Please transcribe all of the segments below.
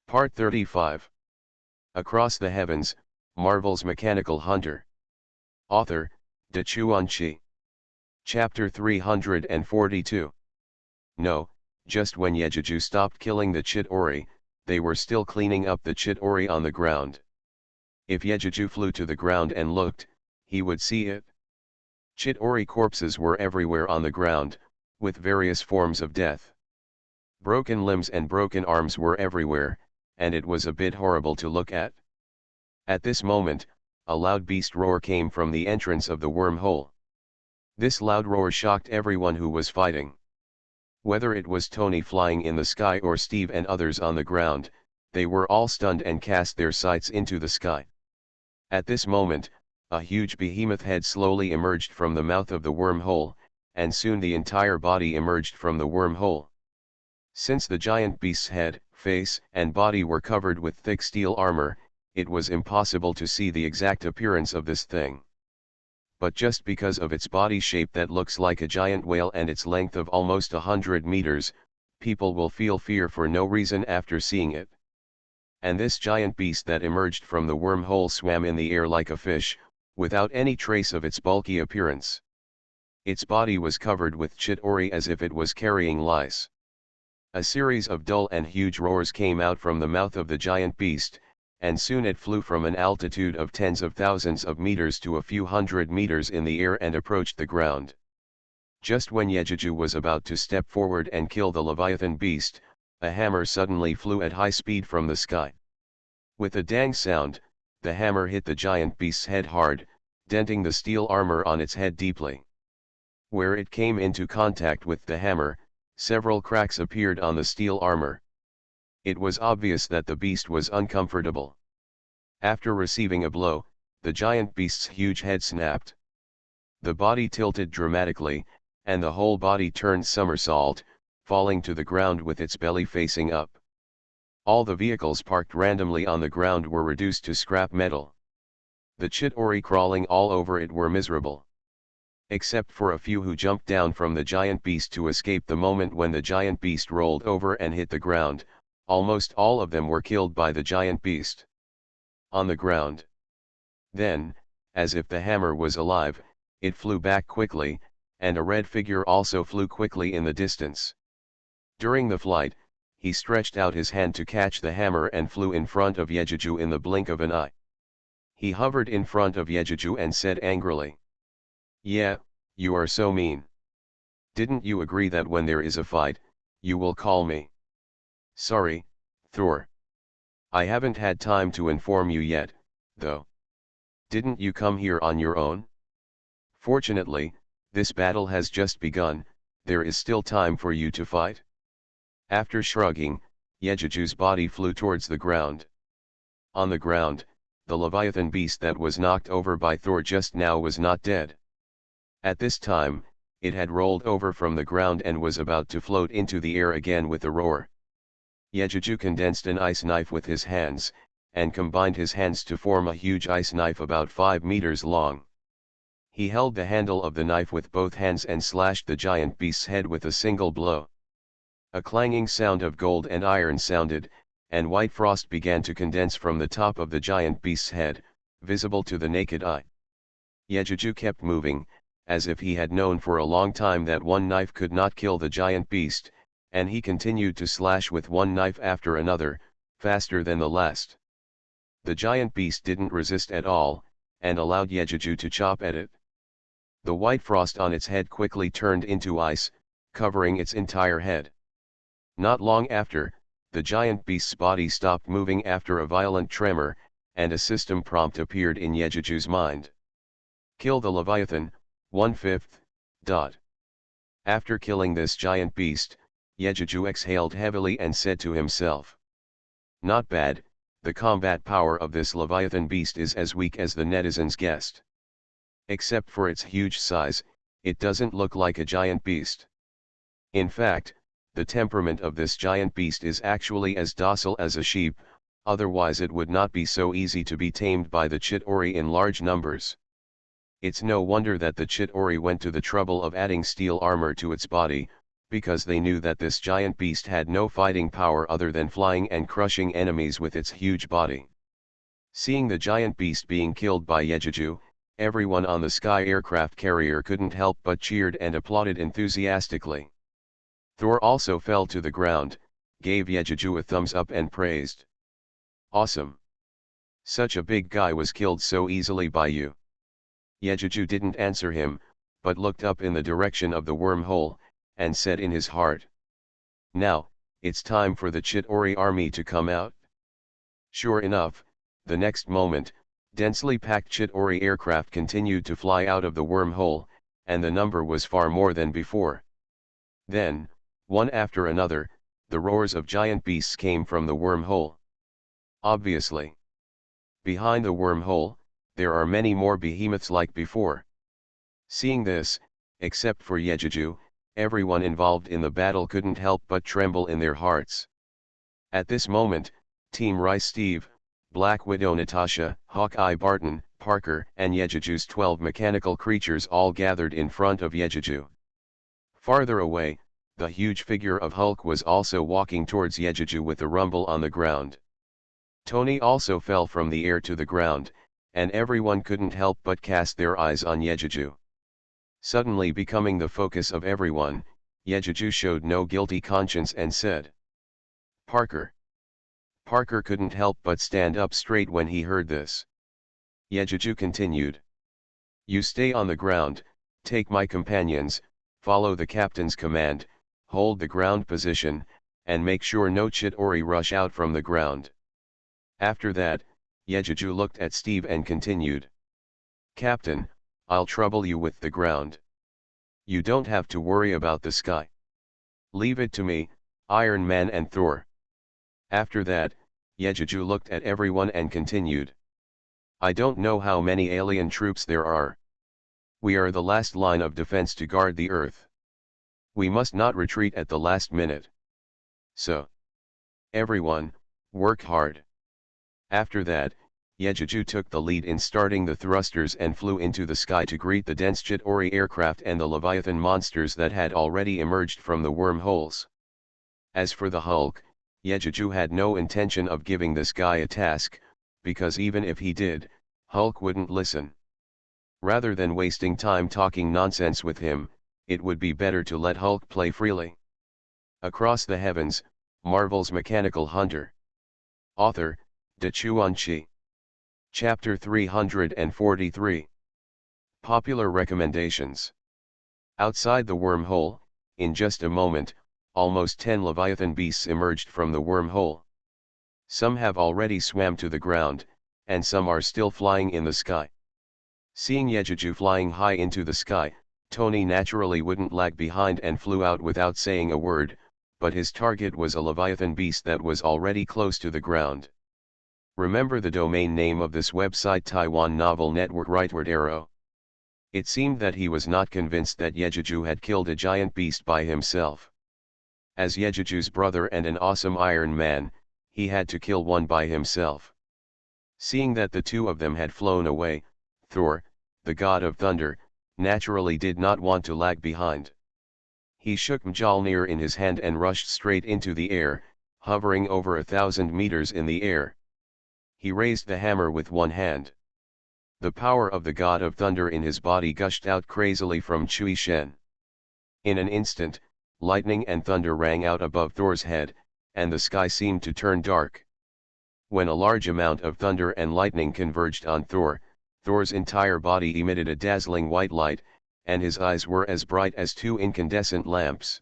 Part 35. Across the Heavens, Marvel's Mechanical Hunter. Author, De Chuan-Chi. Chapter 342. No, just when Yejuju stopped killing the Chitauri, they were still cleaning up the Chitauri on the ground. If Yejuju flew to the ground and looked, he would see it. Chitauri corpses were everywhere on the ground, with various forms of death. Broken limbs and broken arms were everywhere, and it was a bit horrible to look at. At this moment, a loud beast roar came from the entrance of the wormhole. This loud roar shocked everyone who was fighting. Whether it was Tony flying in the sky or Steve and others on the ground, they were all stunned and cast their sights into the sky. At this moment, a huge behemoth head slowly emerged from the mouth of the wormhole, and soon the entire body emerged from the wormhole. Since the giant beast's head, face, and body were covered with thick steel armor, it was impossible to see the exact appearance of this thing. But just because of its body shape that looks like a giant whale and its length of almost 100 meters, people will feel fear for no reason after seeing it. And this giant beast that emerged from the wormhole swam in the air like a fish, without any trace of its bulky appearance. Its body was covered with Chitauri as if it was carrying lice. A series of dull and huge roars came out from the mouth of the giant beast, and soon it flew from an altitude of tens of thousands of meters to a few hundred meters in the air and approached the ground. Just when Yejuju was about to step forward and kill the Leviathan beast, a hammer suddenly flew at high speed from the sky. With a dang sound, the hammer hit the giant beast's head hard, denting the steel armor on its head deeply. Where it came into contact with the hammer, several cracks appeared on the steel armor. It was obvious that the beast was uncomfortable. After receiving a blow, the giant beast's huge head snapped. The body tilted dramatically, and the whole body turned somersault, falling to the ground with its belly facing up. All the vehicles parked randomly on the ground were reduced to scrap metal. The Chitauri crawling all over it were miserable. Except for a few who jumped down from the giant beast to escape the moment when the giant beast rolled over and hit the ground, almost all of them were killed by the giant beast. On the ground. Then, as if the hammer was alive, it flew back quickly, and a red figure also flew quickly in the distance. During the flight, he stretched out his hand to catch the hammer and flew in front of Yejuju in the blink of an eye. He hovered in front of Yejuju and said angrily, "Yeah, you are so mean. Didn't you agree that when there is a fight, you will call me?" "Sorry, Thor. I haven't had time to inform you yet, though. Didn't you come here on your own? Fortunately, this battle has just begun, there is still time for you to fight." After shrugging, Yejuju's body flew towards the ground. On the ground, the Leviathan beast that was knocked over by Thor just now was not dead. At this time, it had rolled over from the ground and was about to float into the air again with a roar. Yejuju condensed an ice knife with his hands, and combined his hands to form a huge ice knife about 5 meters long. He held the handle of the knife with both hands and slashed the giant beast's head with a single blow. A clanging sound of gold and iron sounded, and white frost began to condense from the top of the giant beast's head, visible to the naked eye. Yejuju kept moving, as if he had known for a long time that one knife could not kill the giant beast, and he continued to slash with one knife after another, faster than the last. The giant beast didn't resist at all, and allowed Yejuju to chop at it. The white frost on its head quickly turned into ice, covering its entire head. Not long after, the giant beast's body stopped moving after a violent tremor, and a system prompt appeared in Yejuju's mind. "Kill the Leviathan, 1/5. After killing this giant beast, Yejuju exhaled heavily and said to himself, "Not bad, the combat power of this Leviathan beast is as weak as the netizens guessed. Except for its huge size, it doesn't look like a giant beast. In fact, the temperament of this giant beast is actually as docile as a sheep, otherwise it would not be so easy to be tamed by the Chitauri in large numbers. It's no wonder that the Chitauri went to the trouble of adding steel armor to its body, because they knew that this giant beast had no fighting power other than flying and crushing enemies with its huge body. Seeing the giant beast being killed by Yejuju, everyone on the sky aircraft carrier couldn't help but cheered and applauded enthusiastically. Thor also fell to the ground, gave Yejuju a thumbs up and praised. "Awesome! Such a big guy was killed so easily by you." Yejuju didn't answer him, but looked up in the direction of the wormhole, and said in his heart, "Now, it's time for the Chitauri army to come out." Sure enough, the next moment, densely packed Chitauri aircraft continued to fly out of the wormhole, and the number was far more than before. Then, one after another, the roars of giant beasts came from the wormhole. Obviously, behind the wormhole, there are many more behemoths like before. Seeing this, except for Yejuju, everyone involved in the battle couldn't help but tremble in their hearts. At this moment, Team Rice Steve, Black Widow Natasha, Hawkeye Barton, Parker, and Yejuju's 12 mechanical creatures all gathered in front of Yejuju. Farther away, the huge figure of Hulk was also walking towards Yejuju with a rumble on the ground. Tony also fell from the air to the ground, and everyone couldn't help but cast their eyes on Yejuju. Suddenly becoming the focus of everyone, Yejuju showed no guilty conscience and said, "Parker." Parker couldn't help but stand up straight when he heard this. Yejuju continued, "You stay on the ground, take my companions, follow the captain's command, hold the ground position, and make sure no Chitauri rush out from the ground." After that, Yejuju looked at Steve and continued, "Captain, I'll trouble you with the ground. You don't have to worry about the sky. Leave it to me, Iron Man and Thor." After that, Yejuju looked at everyone and continued, "I don't know how many alien troops there are. We are the last line of defense to guard the Earth. We must not retreat at the last minute. So, everyone, work hard." After that, Yejuju took the lead in starting the thrusters and flew into the sky to greet the dense Chitauri aircraft and the Leviathan monsters that had already emerged from the wormholes. As for the Hulk, Yejuju had no intention of giving this guy a task, because even if he did, Hulk wouldn't listen. Rather than wasting time talking nonsense with him, it would be better to let Hulk play freely. Across the Heavens, Marvel's Mechanical Hunter. Author, Dachuan. Chapter 343. Popular recommendations. Outside the wormhole, in just a moment, almost 10 Leviathan beasts emerged from the wormhole. Some have already swam to the ground, and some are still flying in the sky. Seeing Yejuju flying high into the sky, Tony naturally wouldn't lag behind and flew out without saying a word, but his target was a Leviathan beast that was already close to the ground. Remember the domain name of this website, Taiwan Novel Network Rightward Arrow. It seemed that he was not convinced that Yejuju had killed a giant beast by himself. As Yejuju's brother and an awesome Iron Man, he had to kill one by himself. Seeing that the two of them had flown away, Thor, the god of thunder, naturally did not want to lag behind. He shook Mjolnir in his hand and rushed straight into the air, hovering over 1,000 meters in the air. He raised the hammer with one hand. The power of the god of thunder in his body gushed out crazily from Chui Shen. In an instant, lightning and thunder rang out above Thor's head, and the sky seemed to turn dark. When a large amount of thunder and lightning converged on Thor, Thor's entire body emitted a dazzling white light, and his eyes were as bright as two incandescent lamps.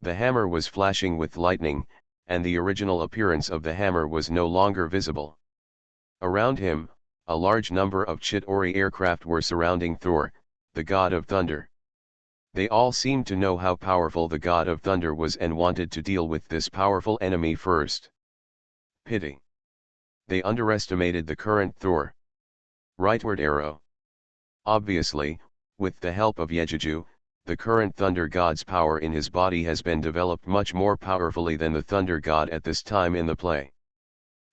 The hammer was flashing with lightning, and the original appearance of the hammer was no longer visible. Around him, a large number of Chitauri aircraft were surrounding Thor, the god of thunder. They all seemed to know how powerful the god of thunder was and wanted to deal with this powerful enemy first. Pity. They underestimated the current Thor. Rightward Arrow. Obviously, with the help of Yejuju, the current thunder god's power in his body has been developed much more powerfully than the thunder god at this time in the play.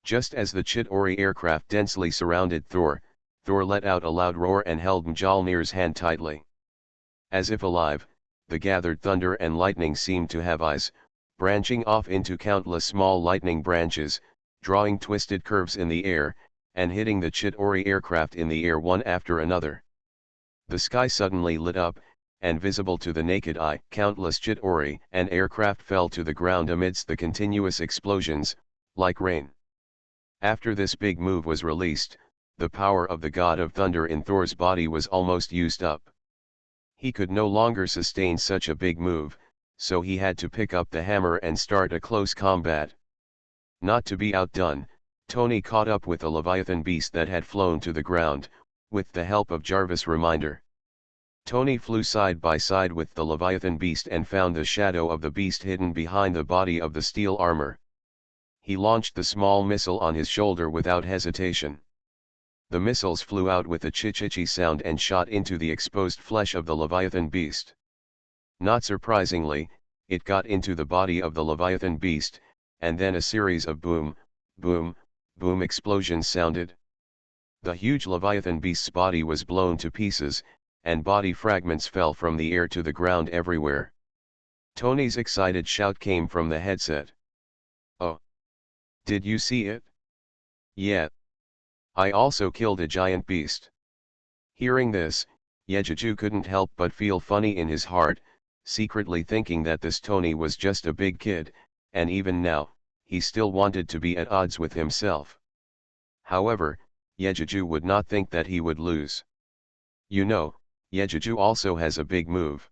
Just as the Chitauri aircraft densely surrounded Thor, Thor let out a loud roar and held Mjolnir's hand tightly. As if alive, the gathered thunder and lightning seemed to have eyes, branching off into countless small lightning branches, drawing twisted curves in the air, and hitting the Chitauri aircraft in the air one after another. The sky suddenly lit up, and visible to the naked eye, countless Chitauri and aircraft fell to the ground amidst the continuous explosions, like rain. After this big move was released, the power of the god of thunder in Thor's body was almost used up. He could no longer sustain such a big move, so he had to pick up the hammer and start a close combat. Not to be outdone, Tony caught up with the Leviathan beast that had flown to the ground, with the help of Jarvis' reminder. Tony flew side by side with the Leviathan beast and found the shadow of the beast hidden behind the body of the steel armor. He launched the small missile on his shoulder without hesitation. The missiles flew out with a chichichi sound and shot into the exposed flesh of the Leviathan beast. Not surprisingly, it got into the body of the Leviathan beast, and then a series of boom, boom, boom explosions sounded. The huge Leviathan beast's body was blown to pieces, and body fragments fell from the air to the ground everywhere. Tony's excited shout came from the headset. "Oh! Did you see it? Yeah. I also killed a giant beast." Hearing this, Yejuju couldn't help but feel funny in his heart, secretly thinking that this Tony was just a big kid, and even now, he still wanted to be at odds with himself. However, Yejuju would not think that he would lose. You know, Yejuju also has a big move.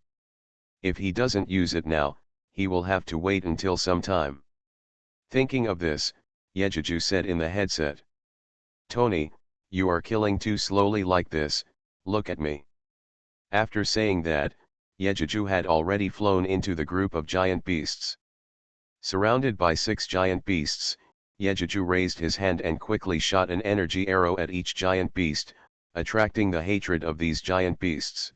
If he doesn't use it now, he will have to wait until some time. Thinking of this, Yejuju said in the headset, "Tony, you are killing too slowly like this, look at me." After saying that, Yejuju had already flown into the group of giant beasts. Surrounded by 6 giant beasts, Yejuju raised his hand and quickly shot an energy arrow at each giant beast, attracting the hatred of these giant beasts.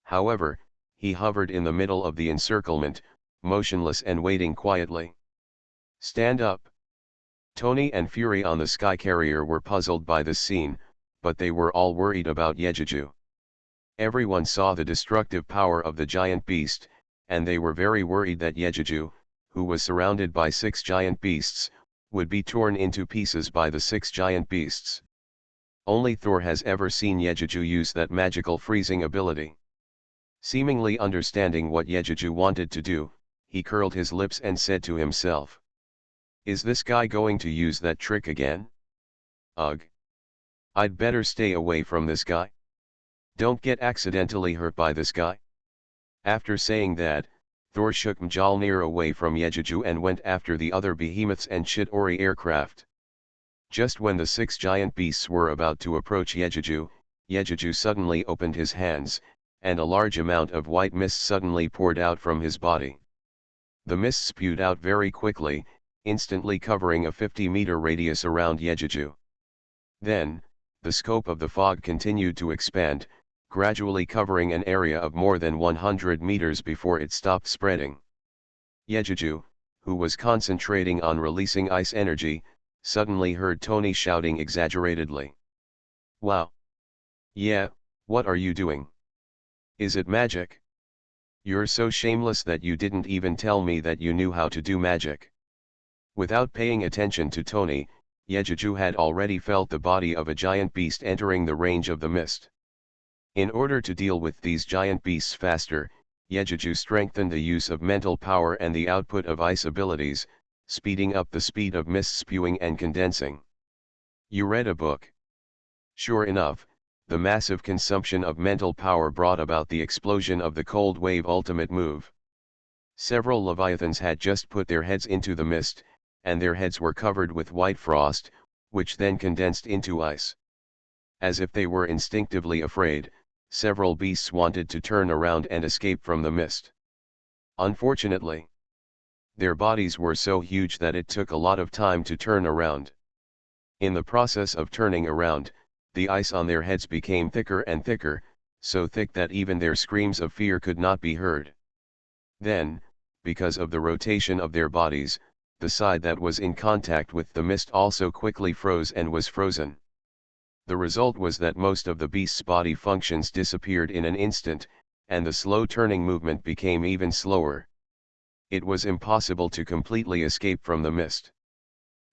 However, he hovered in the middle of the encirclement, motionless and waiting quietly. "Stand up." Tony and Fury on the Sky Carrier were puzzled by this scene, but they were all worried about Yejuju. Everyone saw the destructive power of the giant beast, and they were very worried that Yejuju, who was surrounded by 6 giant beasts, would be torn into pieces by the 6 giant beasts. Only Thor has ever seen Yejuju use that magical freezing ability. Seemingly understanding what Yejuju wanted to do, he curled his lips and said to himself, "Is this guy going to use that trick again? Ugh. I'd better stay away from this guy. Don't get accidentally hurt by this guy." After saying that, Thor shook Mjolnir away from Yejuju and went after the other behemoths and Chitauri aircraft. Just when the 6 giant beasts were about to approach Yejuju, Yejuju suddenly opened his hands, and a large amount of white mist suddenly poured out from his body. The mist spewed out very quickly, instantly covering a 50-meter radius around Yejuju. Then, the scope of the fog continued to expand, gradually covering an area of more than 100 meters before it stopped spreading. Yejuju, who was concentrating on releasing ice energy, suddenly heard Tony shouting exaggeratedly, "Wow! Yeah, what are you doing? Is it magic? You're so shameless that you didn't even tell me that you knew how to do magic." Without paying attention to Tony, Yejuju had already felt the body of a giant beast entering the range of the mist. In order to deal with these giant beasts faster, Yejuju strengthened the use of mental power and the output of ice abilities, speeding up the speed of mist spewing and condensing. You read a book. Sure enough, the massive consumption of mental power brought about the explosion of the Cold Wave ultimate move. Several Leviathans had just put their heads into the mist, and their heads were covered with white frost, which then condensed into ice. As if they were instinctively afraid, several beasts wanted to turn around and escape from the mist. Unfortunately, their bodies were so huge that it took a lot of time to turn around. In the process of turning around, the ice on their heads became thicker and thicker, so thick that even their screams of fear could not be heard. Then, because of the rotation of their bodies, the side that was in contact with the mist also quickly froze and was frozen. The result was that most of the beast's body functions disappeared in an instant, and the slow turning movement became even slower. It was impossible to completely escape from the mist.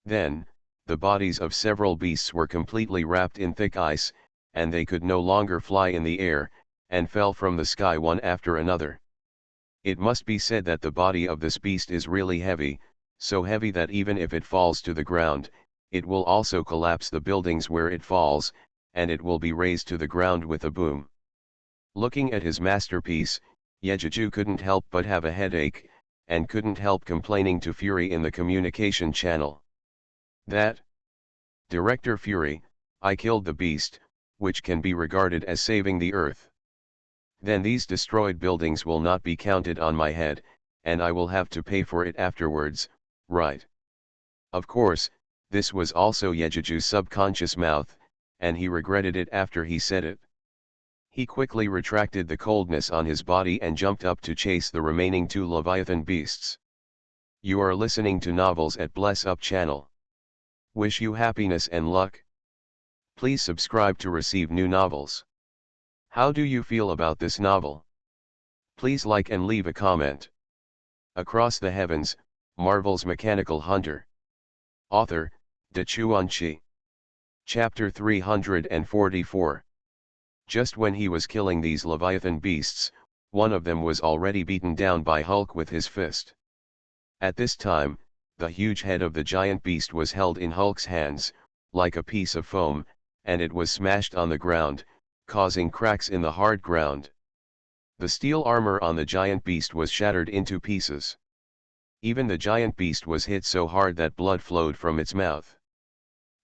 Then, the bodies of several beasts were completely wrapped in thick ice, and they could no longer fly in the air, and fell from the sky one after another. It must be said that the body of this beast is really heavy, so heavy that even if it falls to the ground, it will also collapse the buildings where it falls, and it will be razed to the ground with a boom. Looking at his masterpiece, Yejuju couldn't help but have a headache, and couldn't help complaining to Fury in the communication channel. That, Director Fury, I killed the beast, which can be regarded as saving the Earth. Then these destroyed buildings will not be counted on my head, and I will have to pay for it afterwards, right? Of course, this was also Yejuju's subconscious mouth, and he regretted it after he said it. He quickly retracted the coldness on his body and jumped up to chase the remaining two Leviathan beasts. You are listening to Novels at Bless Up channel. Wish you happiness and luck. Please subscribe to receive new novels. How do you feel about this novel? Please like and leave a comment. Across the Heavens, Marvel's Mechanical Hunter. Author, Dachuan. Chapter 344. Just when he was killing these Leviathan beasts, one of them was already beaten down by Hulk with his fist. At this time, the huge head of the giant beast was held in Hulk's hands, like a piece of foam, and it was smashed on the ground, causing cracks in the hard ground. The steel armor on the giant beast was shattered into pieces. Even the giant beast was hit so hard that blood flowed from its mouth.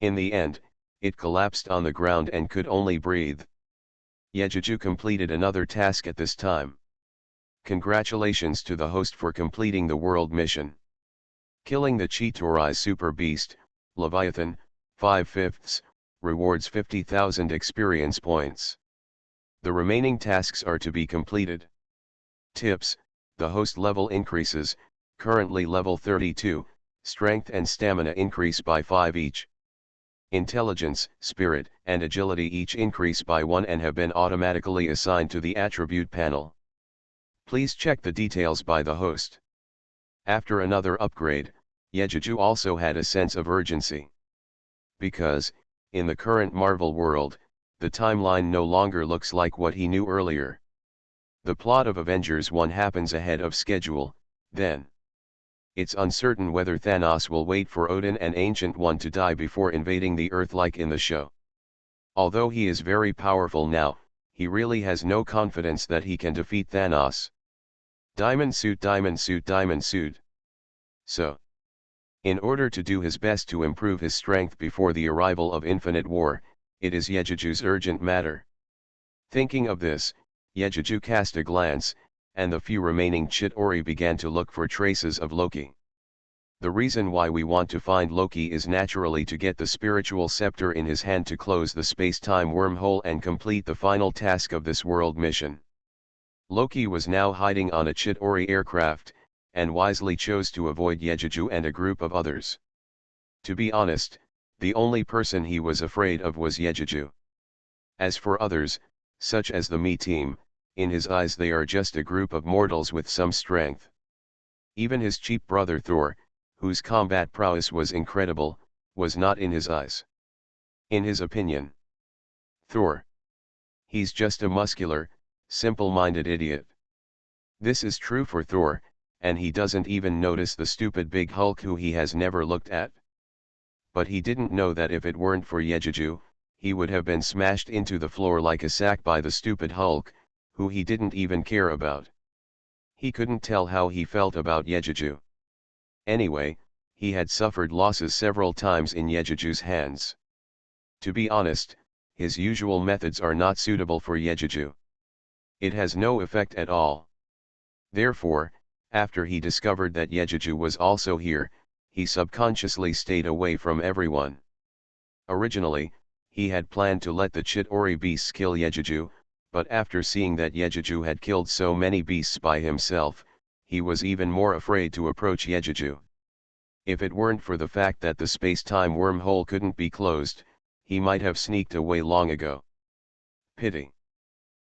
In the end, it collapsed on the ground and could only breathe. Yejuju completed another task at this time. Congratulations to the host for completing the world mission. Killing the Chitauri super beast, Leviathan, 5/5, rewards 50,000 experience points. The remaining tasks are to be completed. Tips: the host level increases, currently level 32, strength and stamina increase by 5 each. Intelligence, spirit, and agility each increase by 1 and have been automatically assigned to the attribute panel. Please check the details by the host. After another upgrade, Yejuju also had a sense of urgency. Because, in the current Marvel world, the timeline no longer looks like what he knew earlier. The plot of Avengers 1 happens ahead of schedule, then. It's uncertain whether Thanos will wait for Odin and Ancient One to die before invading the Earth like in the show. Although he is very powerful now, he really has no confidence that he can defeat Thanos. Diamond suit, diamond suit, diamond suit. So, in order to do his best to improve his strength before the arrival of Infinite War, it is Yejuju's urgent matter. Thinking of this, Yejuju cast a glance, and the few remaining Chitauri began to look for traces of Loki. The reason why we want to find Loki is naturally to get the spiritual scepter in his hand to close the space-time wormhole and complete the final task of this world mission. Loki was now hiding on a Chitauri aircraft, and wisely chose to avoid Yejuju and a group of others. To be honest, the only person he was afraid of was Yejuju. As for others, such as the Me team, in his eyes they are just a group of mortals with some strength. Even his cheap brother Thor, whose combat prowess was incredible, was not in his eyes. In his opinion, Thor, he's just a muscular, simple-minded idiot. This is true for Thor, and he doesn't even notice the stupid big Hulk who he has never looked at. But he didn't know that if it weren't for Yejuju, he would have been smashed into the floor like a sack by the stupid Hulk, who he didn't even care about. He couldn't tell how he felt about Yejuju. Anyway, he had suffered losses several times in Yejuju's hands. To be honest, his usual methods are not suitable for Yejuju. It has no effect at all. Therefore, after he discovered that Yejuju was also here, he subconsciously stayed away from everyone. Originally, he had planned to let the Chitauri beasts kill Yejuju, but after seeing that Yejuju had killed so many beasts by himself, he was even more afraid to approach Yejuju. If it weren't for the fact that the space-time wormhole couldn't be closed, he might have sneaked away long ago. Pity.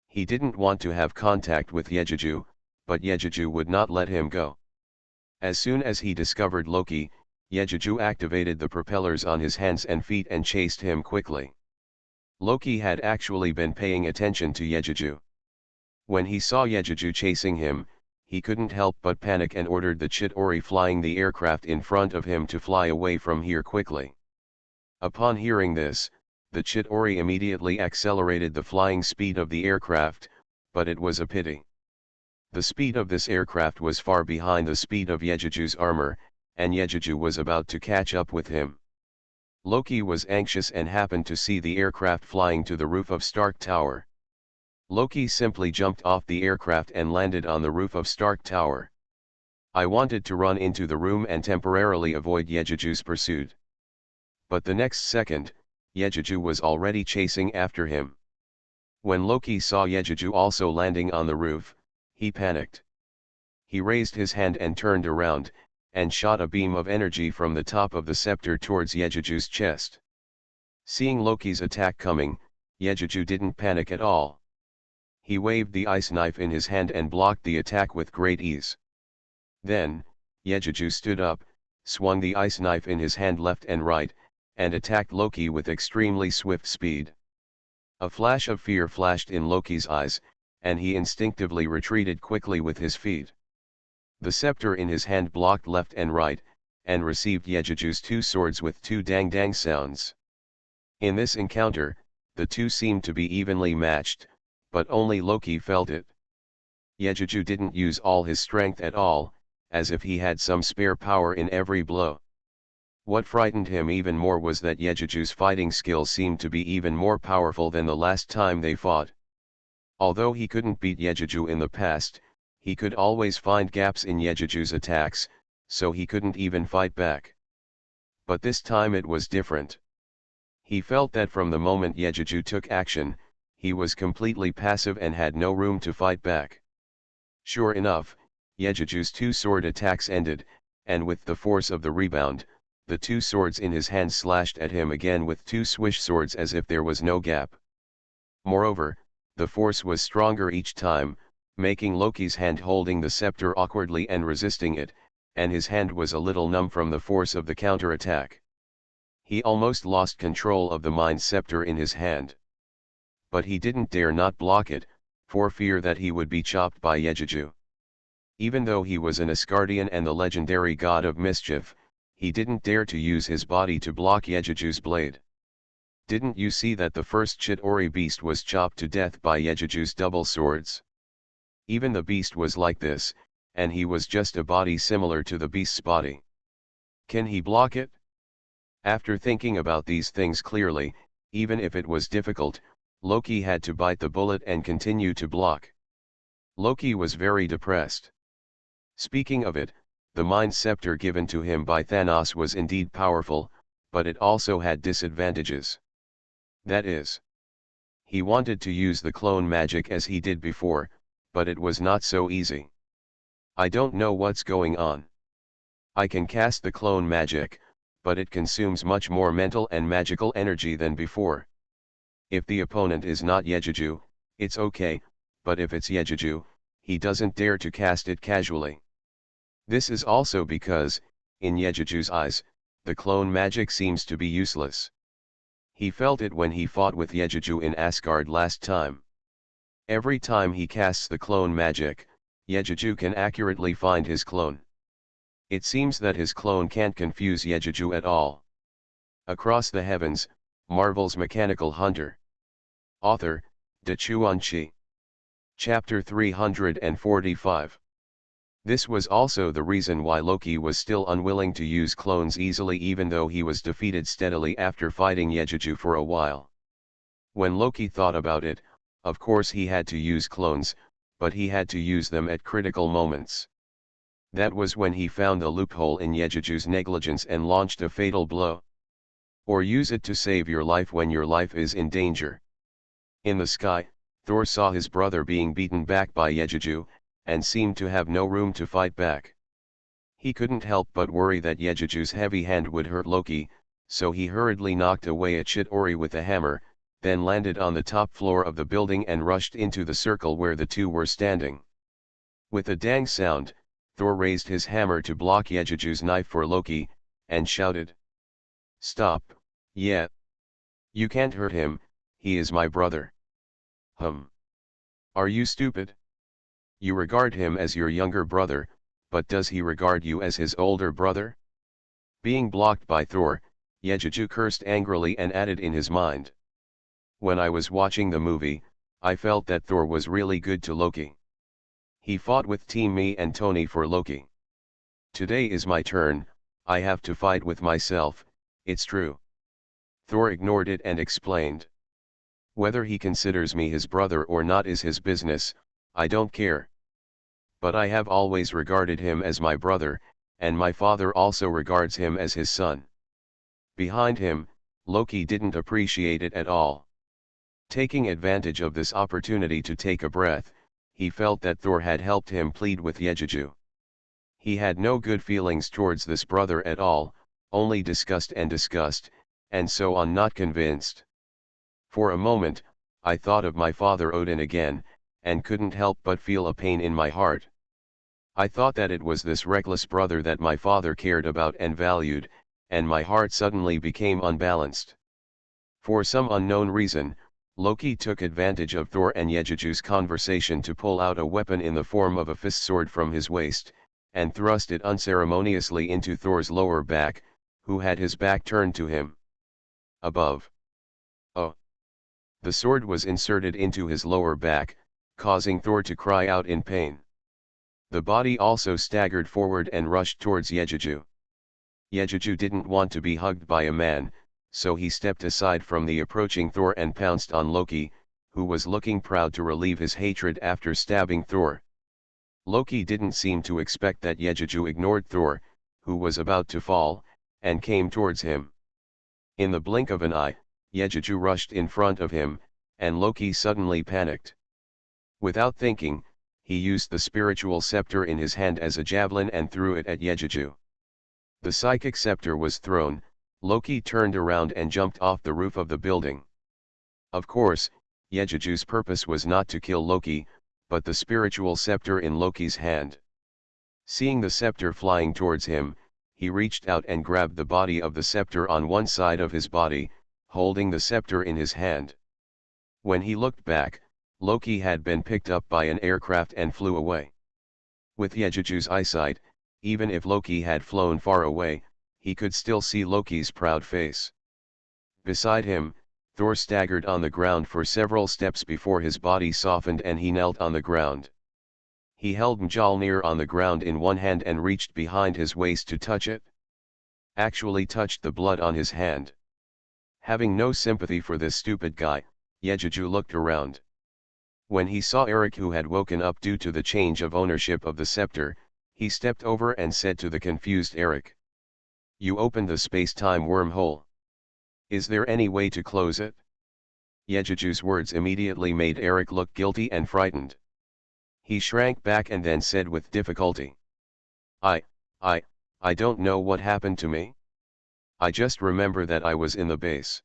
He didn't want to have contact with Yejuju, but Yejuju would not let him go. As soon as he discovered Loki, Yejuju activated the propellers on his hands and feet and chased him quickly. Loki had actually been paying attention to Yejuju. When he saw Yejuju chasing him, he couldn't help but panic and ordered the Chitauri flying the aircraft in front of him to fly away from here quickly. Upon hearing this, the Chitauri immediately accelerated the flying speed of the aircraft, but it was a pity. The speed of this aircraft was far behind the speed of Yejuju's armor, and Yejuju was about to catch up with him. Loki was anxious and happened to see the aircraft flying to the roof of Stark Tower. Loki simply jumped off the aircraft and landed on the roof of Stark Tower. I wanted to run into the room and temporarily avoid Yejuju's pursuit. But the next second, Yejuju was already chasing after him. When Loki saw Yejuju also landing on the roof, he panicked. He raised his hand and turned around, and shot a beam of energy from the top of the scepter towards Yejuju's chest. Seeing Loki's attack coming, Yejuju didn't panic at all. He waved the ice knife in his hand and blocked the attack with great ease. Then, Yejuju stood up, swung the ice knife in his hand left and right, and attacked Loki with extremely swift speed. A flash of fear flashed in Loki's eyes, and he instinctively retreated quickly with his feet. The scepter in his hand blocked left and right, and received Yejuju's two swords with two dang-dang sounds. In this encounter, the two seemed to be evenly matched, but only Loki felt it. Yejuju didn't use all his strength at all, as if he had some spare power in every blow. What frightened him even more was that Yejuju's fighting skill seemed to be even more powerful than the last time they fought. Although he couldn't beat Yejuju in the past, he could always find gaps in Yejuju's attacks, so he couldn't even fight back. But this time it was different. He felt that from the moment Yejuju took action, he was completely passive and had no room to fight back. Sure enough, Yejuju's two sword attacks ended, and with the force of the rebound, the two swords in his hand slashed at him again with two swish swords as if there was no gap. Moreover, the force was stronger each time, making Loki's hand holding the scepter awkwardly and resisting it, and his hand was a little numb from the force of the counter-attack. He almost lost control of the mind scepter in his hand. But he didn't dare not block it, for fear that he would be chopped by Yejuju. Even though he was an Asgardian and the legendary god of mischief, he didn't dare to use his body to block Yejuju's blade. Didn't you see that the first Chitauri beast was chopped to death by Yejuju's double swords? Even the beast was like this, and he was just a body similar to the beast's body. Can he block it? After thinking about these things clearly, even if it was difficult, Loki had to bite the bullet and continue to block. Loki was very depressed. Speaking of it, the mind scepter given to him by Thanos was indeed powerful, but it also had disadvantages. That is, he wanted to use the clone magic as he did before, but it was not so easy. I don't know what's going on. I can cast the clone magic, but it consumes much more mental and magical energy than before. If the opponent is not Yejuju, it's okay, but if it's Yejuju, he doesn't dare to cast it casually. This is also because, in Yejuju's eyes, the clone magic seems to be useless. He felt it when he fought with Yejuju in Asgard last time. Every time he casts the clone magic, Yejuju can accurately find his clone. It seems that his clone can't confuse Yejuju at all. Across the Heavens, Marvel's Mechanical Hunter. Author, Chuanchi. Chapter 345. This was also the reason why Loki was still unwilling to use clones easily even though he was defeated steadily after fighting Yejuju for a while. When Loki thought about it, of course he had to use clones, but he had to use them at critical moments. That was when he found the loophole in Yejuju's negligence and launched a fatal blow. Or use it to save your life when your life is in danger. In the sky, Thor saw his brother being beaten back by Yejuju, and seemed to have no room to fight back. He couldn't help but worry that Yejuju's heavy hand would hurt Loki, so he hurriedly knocked away a Chitauri with a hammer, then landed on the top floor of the building and rushed into the circle where the two were standing. With a dang sound, Thor raised his hammer to block Yejuju's knife for Loki, and shouted, "Stop, yeah. You can't hurt him, he is my brother." Are you stupid? You regard him as your younger brother, but does he regard you as his older brother? Being blocked by Thor, Yejuju cursed angrily and added in his mind, "When I was watching the movie, I felt that Thor was really good to Loki. He fought with Team Me and Tony for Loki. Today is my turn, I have to fight with myself, it's true." Thor ignored it and explained, "Whether he considers me his brother or not is his business, I don't care. But I have always regarded him as my brother, and my father also regards him as his son." Behind him, Loki didn't appreciate it at all. Taking advantage of this opportunity to take a breath, he felt that Thor had helped him plead with Yejuju. He had no good feelings towards this brother at all, only disgust, and so on, not convinced. For a moment, I thought of my father Odin again, and couldn't help but feel a pain in my heart. I thought that it was this reckless brother that my father cared about and valued, and my heart suddenly became unbalanced. For some unknown reason, Loki took advantage of Thor and Yejuju's conversation to pull out a weapon in the form of a fist sword from his waist, and thrust it unceremoniously into Thor's lower back, who had his back turned to him. Above. Oh! The sword was inserted into his lower back, causing Thor to cry out in pain. The body also staggered forward and rushed towards Yejuju. Yejuju didn't want to be hugged by a man, so he stepped aside from the approaching Thor and pounced on Loki, who was looking proud to relieve his hatred after stabbing Thor. Loki didn't seem to expect that Yejuju ignored Thor, who was about to fall, and came towards him. In the blink of an eye, Yejuju rushed in front of him, and Loki suddenly panicked. Without thinking, he used the spiritual scepter in his hand as a javelin and threw it at Yejuju. The psychic scepter was thrown, Loki turned around and jumped off the roof of the building. Of course, Yejuju's purpose was not to kill Loki, but the spiritual scepter in Loki's hand. Seeing the scepter flying towards him, he reached out and grabbed the body of the scepter on one side of his body, holding the scepter in his hand. When he looked back, Loki had been picked up by an aircraft and flew away. With Yejuju's eyesight, even if Loki had flown far away, he could still see Loki's proud face. Beside him, Thor staggered on the ground for several steps before his body softened and he knelt on the ground. He held Mjolnir on the ground in one hand and reached behind his waist to touch it. Actually touched the blood on his hand. Having no sympathy for this stupid guy, Yejuju looked around. When he saw Eric, who had woken up due to the change of ownership of the scepter, he stepped over and said to the confused Eric, "You opened the space-time wormhole. Is there any way to close it?" Yejuju's words immediately made Eric look guilty and frightened. He shrank back and then said with difficulty, I don't know what happened to me. I just remember that I was in the base."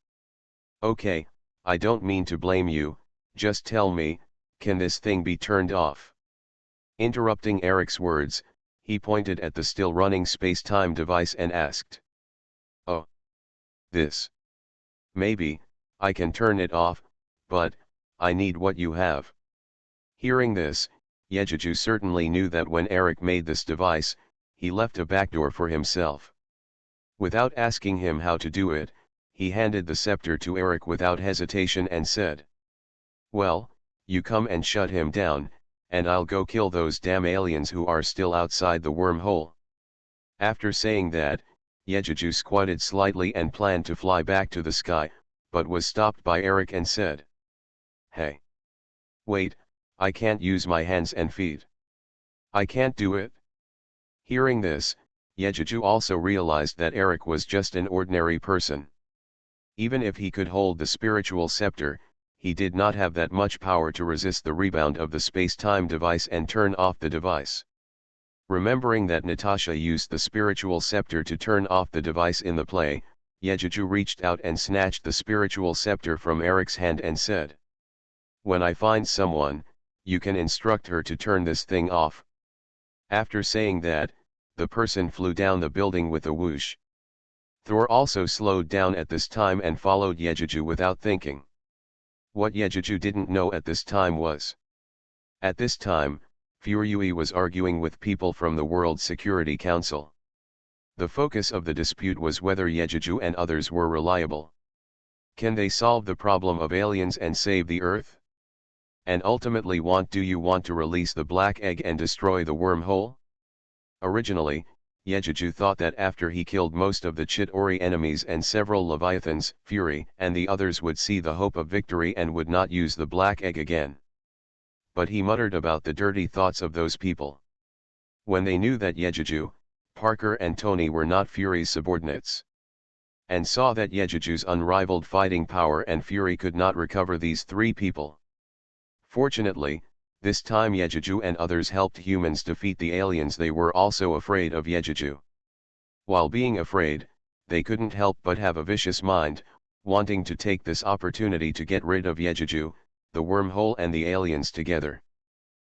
"Okay, I don't mean to blame you, just tell me, can this thing be turned off?" Interrupting Eric's words, he pointed at the still running space-time device and asked, "Oh, this. Maybe, I can turn it off, but, I need what you have." Hearing this, Yejuju certainly knew that when Eric made this device, he left a backdoor for himself. Without asking him how to do it, he handed the scepter to Eric without hesitation and said, "Well, you come and shut him down, and I'll go kill those damn aliens who are still outside the wormhole." After saying that, Yejuju squatted slightly and planned to fly back to the sky, but was stopped by Eric and said, "Hey! Wait, I can't use my hands and feet. I can't do it." Hearing this, Yejuju also realized that Eric was just an ordinary person. Even if he could hold the spiritual scepter, he did not have that much power to resist the rebound of the space-time device and turn off the device. Remembering that Natasha used the spiritual scepter to turn off the device in the play, Yejuju reached out and snatched the spiritual scepter from Eric's hand and said, "When I find someone, you can instruct her to turn this thing off." After saying that, the person flew down the building with a whoosh. Thor also slowed down at this time and followed Yejuju without thinking. What Yejuju didn't know at this time was, at this time, Furyui was arguing with people from the World Security Council. The focus of the dispute was whether Yejuju and others were reliable. Can they solve the problem of aliens and save the Earth? And ultimately, do you want to release the black egg and destroy the wormhole? Originally, Yejuju thought that after he killed most of the Chitauri enemies and several Leviathans, Fury and the others would see the hope of victory and would not use the black egg again. But he muttered about the dirty thoughts of those people. When they knew that Yejuju, Parker and Tony were not Fury's subordinates, and saw that Yejuju's unrivaled fighting power and Fury could not recover these three people. Fortunately, this time Yejuju and others helped humans defeat the aliens. They were also afraid of Yejuju. While being afraid, they couldn't help but have a vicious mind, wanting to take this opportunity to get rid of Yejuju, the wormhole and the aliens together.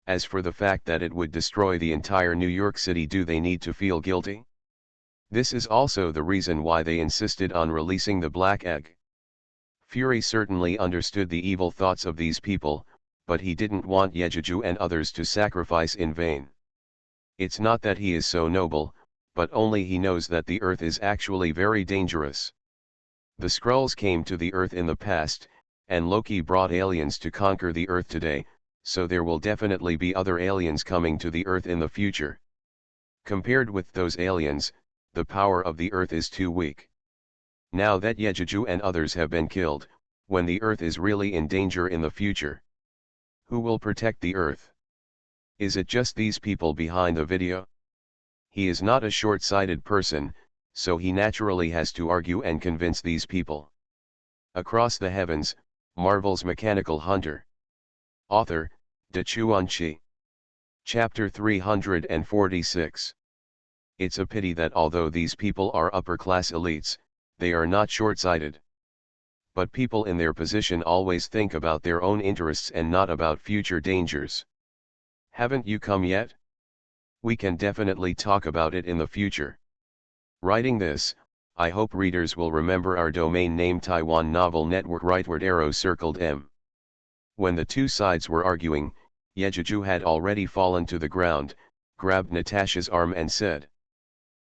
As for the fact that it would destroy the entire New York City, do they need to feel guilty? This is also the reason why they insisted on releasing the black egg. Fury certainly understood the evil thoughts of these people, but he didn't want Yejuju and others to sacrifice in vain. It's not that he is so noble, but only he knows that the Earth is actually very dangerous. The Skrulls came to the Earth in the past, and Loki brought aliens to conquer the Earth today, so there will definitely be other aliens coming to the Earth in the future. Compared with those aliens, the power of the Earth is too weak. Now that Yejuju and others have been killed, when the Earth is really in danger in the future, who will protect the Earth? Is it just these people behind the video? He is not a short-sighted person, so he naturally has to argue and convince these people. Across the Heavens, Marvel's Mechanical Hunter. Author, Dachuan. Chapter 346. It's a pity that although these people are upper-class elites, they are not short-sighted. But people in their position always think about their own interests and not about future dangers. Haven't you come yet? We can definitely talk about it in the future. Writing this, I hope readers will remember our domain name Taiwan Novel Network. Rightward arrow circled M. When the two sides were arguing, Yejuju had already fallen to the ground, grabbed Natasha's arm and said,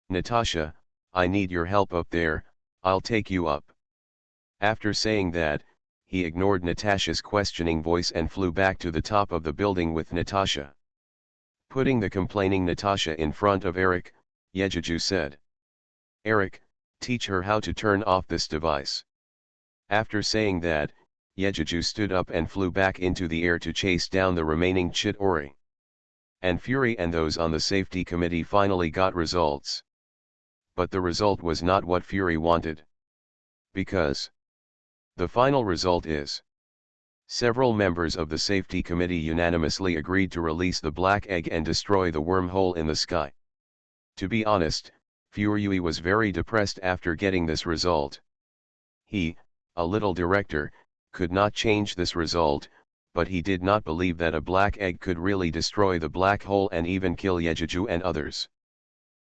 "Natasha, I need your help up there, I'll take you up." After saying that, he ignored Natasha's questioning voice and flew back to the top of the building with Natasha. Putting the complaining Natasha in front of Eric, Yejuju said, "Eric, teach her how to turn off this device." After saying that, Yejuju stood up and flew back into the air to chase down the remaining Chitauri. And Fury and those on the safety committee finally got results. But the result was not what Fury wanted. Because the final result is, several members of the safety committee unanimously agreed to release the black egg and destroy the wormhole in the sky. To be honest, Furyui was very depressed after getting this result. He, a little director, could not change this result, but he did not believe that a black egg could really destroy the black hole and even kill Yejuju and others.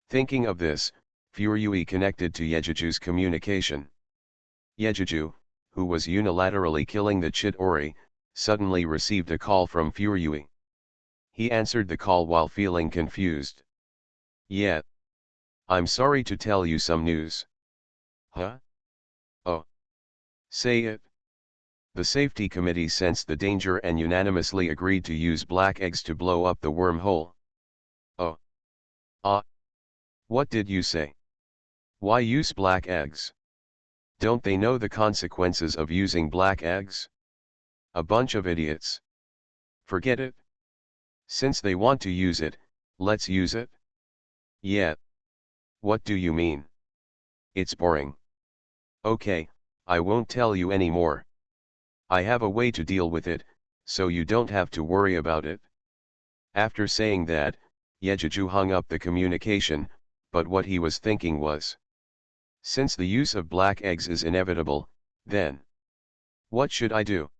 Thinking of this, Furyui connected to Yejuju's communication. Yejuju, who was unilaterally killing the Chitauri, suddenly received a call from Furyui. He answered the call while feeling confused. "Yeah. I'm sorry to tell you some news." "Huh? Oh. Say it." The safety committee sensed the danger and unanimously agreed to use black eggs to blow up the wormhole. "Oh. What did you say? Why use black eggs? Don't they know the consequences of using black eggs? A bunch of idiots. Forget it. Since they want to use it, let's use it." "Yeah. What do you mean? It's boring." "Okay, I won't tell you anymore. I have a way to deal with it, so you don't have to worry about it." After saying that, Yejuju hung up the communication, but what he was thinking was, Since the use of black eggs is inevitable, then what should I do?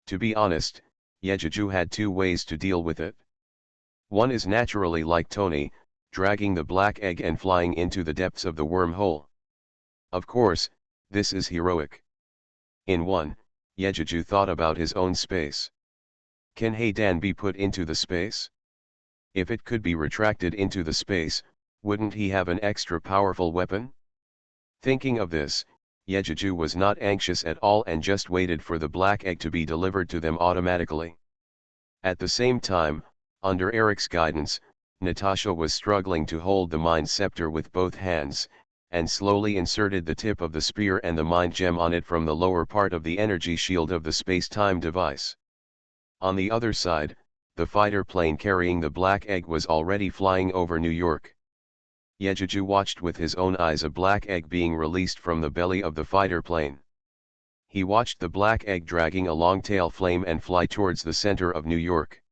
To be honest, Yejuju had two ways to deal with it. One is naturally like Tony, dragging the black egg and flying into the depths of the wormhole. Of course, this is heroic. In one, Yejuju thought about his own space. Can Haydan be put into the space? If it could be retracted into the space, wouldn't he have an extra powerful weapon? Thinking of this, Yejuju was not anxious at all and just waited for the black egg to be delivered to them automatically. At the same time, under Eric's guidance, Natasha was struggling to hold the mind scepter with both hands, and slowly inserted the tip of the spear and the mind gem on it from the lower part of the energy shield of the space-time device. On the other side, the fighter plane carrying the black egg was already flying over New York. Yejuju watched with his own eyes a black egg being released from the belly of the fighter plane. He watched the black egg dragging a long tail flame and fly towards the center of New York.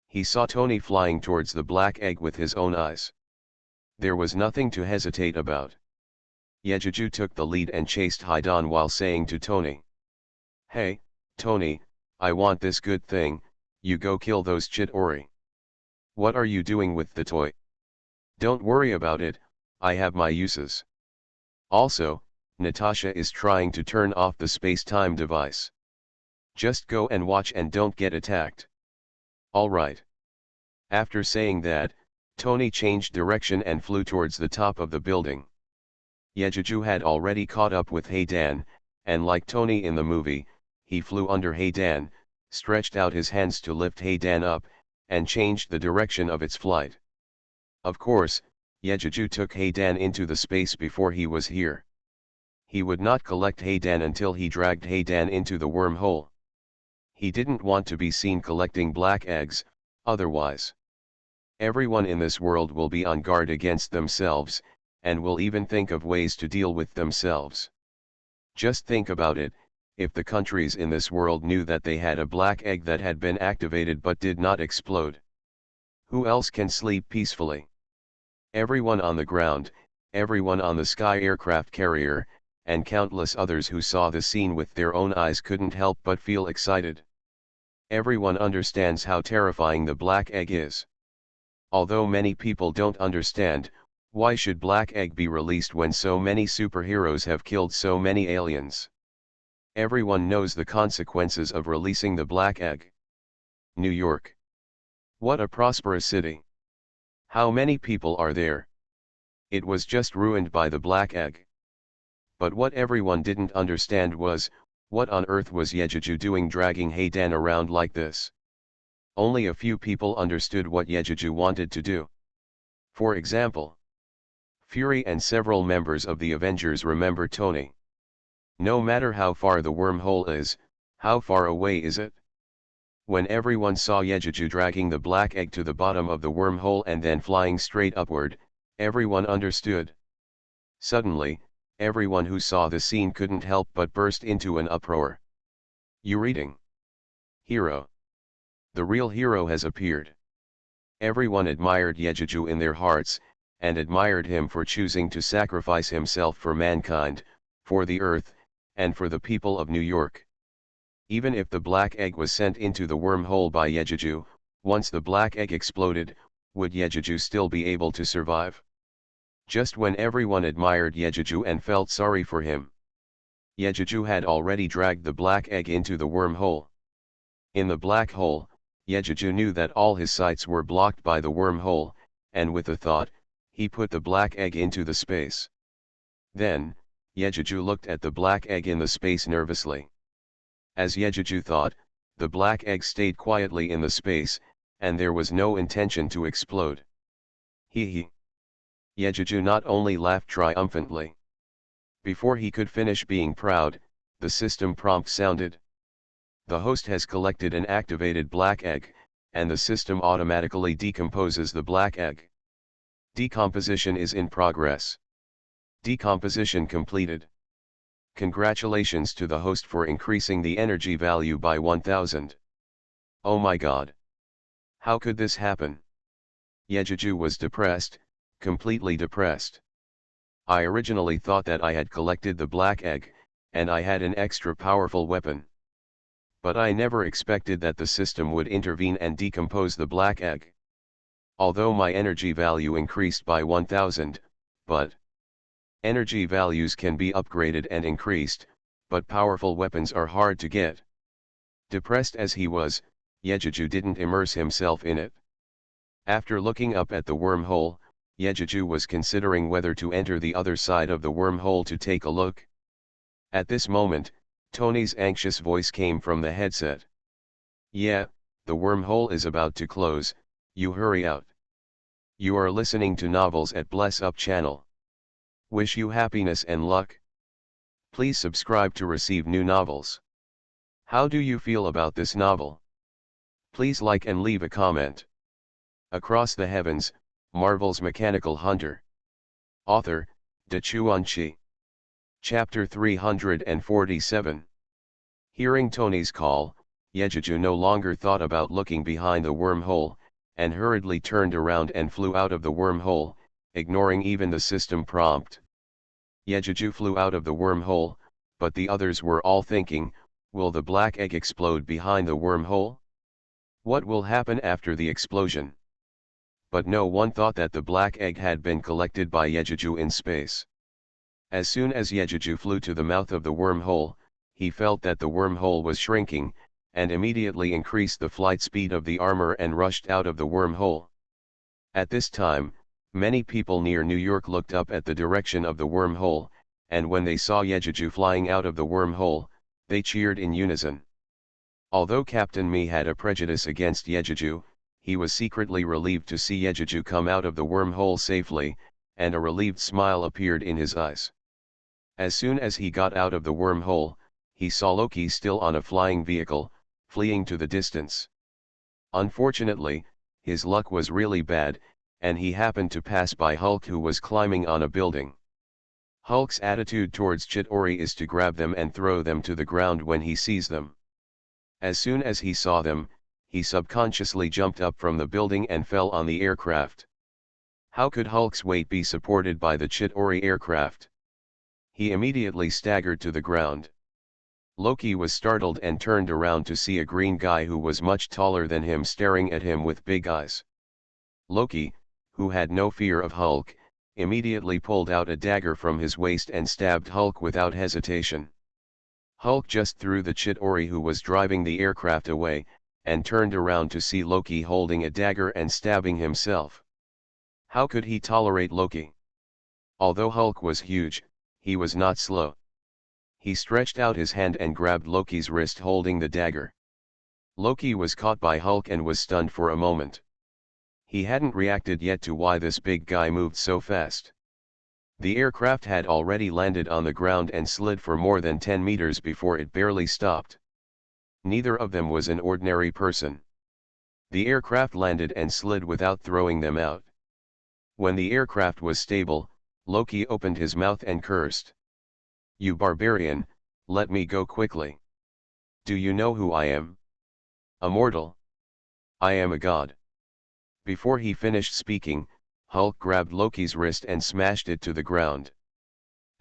He saw Tony flying towards the black egg with his own eyes. There was nothing to hesitate about. Yejuju took the lead and chased Haydan while saying to Tony, "Hey, Tony, I want this good thing, you go kill those Chitauri. What are you doing with the toy? Don't worry about it, I have my uses. Also, Natasha is trying to turn off the space-time device. Just go and watch and don't get attacked." "Alright." After saying that, Tony changed direction and flew towards the top of the building. Yejuju had already caught up with Haydan, and like Tony in the movie, he flew under Haydan, stretched out his hands to lift Haydan up, and changed the direction of its flight. Of course, Yejuju took Haydan into the space before he was here. He would not collect Haydan until he dragged Haydan into the wormhole. He didn't want to be seen collecting black eggs, otherwise everyone in this world will be on guard against themselves, and will even think of ways to deal with themselves. Just think about it, if the countries in this world knew that they had a black egg that had been activated but did not explode. Who else can sleep peacefully? Everyone on the ground, everyone on the sky aircraft carrier, and countless others who saw the scene with their own eyes couldn't help but feel excited. Everyone understands how terrifying the black egg is. Although many people don't understand, why should black egg be released when so many superheroes have killed so many aliens? Everyone knows the consequences of releasing the black egg. New York. What a prosperous city. How many people are there? It was just ruined by the black egg. But what everyone didn't understand was, what on earth was Yejuju doing dragging Haydan around like this? Only a few people understood what Yejuju wanted to do. For example, Fury and several members of the Avengers remember Tony. No matter how far the wormhole is, how far away is it? When everyone saw Yejuju dragging the black egg to the bottom of the wormhole and then flying straight upward, everyone understood. Suddenly, everyone who saw the scene couldn't help but burst into an uproar. You reading? Hero. The real hero has appeared. Everyone admired Yejuju in their hearts, and admired him for choosing to sacrifice himself for mankind, for the Earth, and for the people of New York. Even if the black egg was sent into the wormhole by Yejuju, once the black egg exploded, would Yejuju still be able to survive? Just when everyone admired Yejuju and felt sorry for him, Yejuju had already dragged the black egg into the wormhole. In the black hole, Yejuju knew that all his sights were blocked by the wormhole, and with a thought, he put the black egg into the space. Then, Yejuju looked at the black egg in the space nervously. As Yejuju thought, the black egg stayed quietly in the space, and there was no intention to explode. Hee hee. Yejuju not only laughed triumphantly. Before he could finish being proud, the system prompt sounded. The host has collected an activated black egg, and the system automatically decomposes the black egg. Decomposition is in progress. Decomposition completed. Congratulations to the host for increasing the energy value by 1000. Oh my god. How could this happen? Yejuju was depressed, completely depressed. I originally thought that I had collected the black egg, and I had an extra powerful weapon. But I never expected that the system would intervene and decompose the black egg. Although my energy value increased by 1000, but energy values can be upgraded and increased, but powerful weapons are hard to get. Depressed as he was, Yejuju didn't immerse himself in it. After looking up at the wormhole, Yejuju was considering whether to enter the other side of the wormhole to take a look. At this moment, Tony's anxious voice came from the headset. "Yeah, the wormhole is about to close, you hurry out. You are listening to Novels at Bless Up channel. Wish you happiness and luck. Please subscribe to receive new novels. How do you feel about this novel? Please like and leave a comment." Across the Heavens, Marvel's Mechanical Hunter. Author, Dachuan. Chapter 347. Hearing Tony's call, Yejuju no longer thought about looking behind the wormhole, and hurriedly turned around and flew out of the wormhole, ignoring even the system prompt. Yejuju flew out of the wormhole, but the others were all thinking, will the black egg explode behind the wormhole? What will happen after the explosion? But no one thought that the black egg had been collected by Yejuju in space. As soon as Yejuju flew to the mouth of the wormhole, he felt that the wormhole was shrinking, and immediately increased the flight speed of the armor and rushed out of the wormhole. At this time, many people near New York looked up at the direction of the wormhole, and when they saw Yejuju flying out of the wormhole, they cheered in unison. Although Captain Mi had a prejudice against Yejuju, he was secretly relieved to see Yejuju come out of the wormhole safely, and a relieved smile appeared in his eyes. As soon as he got out of the wormhole, he saw Loki still on a flying vehicle, fleeing to the distance. Unfortunately, his luck was really bad, and he happened to pass by Hulk, who was climbing on a building. Hulk's attitude towards Chitauri is to grab them and throw them to the ground when he sees them. As soon as he saw them, he subconsciously jumped up from the building and fell on the aircraft. How could Hulk's weight be supported by the Chitauri aircraft? He immediately staggered to the ground. Loki was startled and turned around to see a green guy who was much taller than him staring at him with big eyes. Loki, who had no fear of Hulk, immediately pulled out a dagger from his waist and stabbed Hulk without hesitation. Hulk just threw the Chitauri who was driving the aircraft away, and turned around to see Loki holding a dagger and stabbing himself. How could he tolerate Loki? Although Hulk was huge, he was not slow. He stretched out his hand and grabbed Loki's wrist holding the dagger. Loki was caught by Hulk and was stunned for a moment. He hadn't reacted yet to why this big guy moved so fast. The aircraft had already landed on the ground and slid for more than 10 meters before it barely stopped. Neither of them was an ordinary person. The aircraft landed and slid without throwing them out. When the aircraft was stable, Loki opened his mouth and cursed. "You barbarian, let me go quickly. Do you know who I am? A mortal. I am a god." Before he finished speaking, Hulk grabbed Loki's wrist and smashed it to the ground.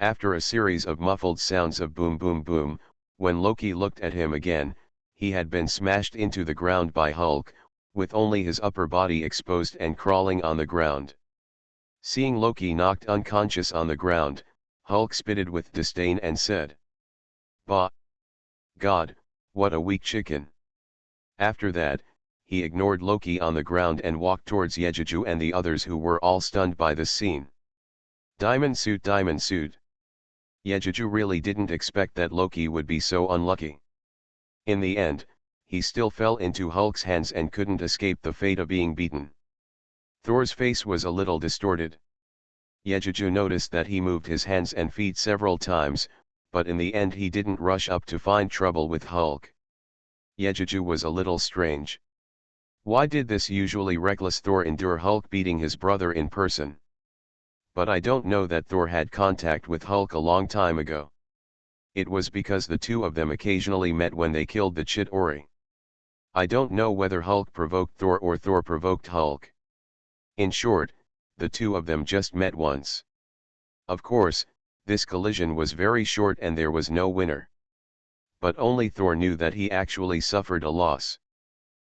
After a series of muffled sounds of boom boom boom, when Loki looked at him again, he had been smashed into the ground by Hulk, with only his upper body exposed and crawling on the ground. Seeing Loki knocked unconscious on the ground, Hulk spitted with disdain and said, "Bah! God, what a weak chicken." After that, he ignored Loki on the ground and walked towards Yejuju and the others, who were all stunned by this scene. Diamond suit, diamond suit. Yejuju really didn't expect that Loki would be so unlucky. In the end, he still fell into Hulk's hands and couldn't escape the fate of being beaten. Thor's face was a little distorted. Yejuju noticed that he moved his hands and feet several times, but in the end he didn't rush up to find trouble with Hulk. Yejuju was a little strange. Why did this usually reckless Thor endure Hulk beating his brother in person? But I don't know that Thor had contact with Hulk a long time ago. It was because the two of them occasionally met when they killed the Chitauri. I don't know whether Hulk provoked Thor or Thor provoked Hulk. In short, the two of them just met once. Of course, this collision was very short and there was no winner. But only Thor knew that he actually suffered a loss.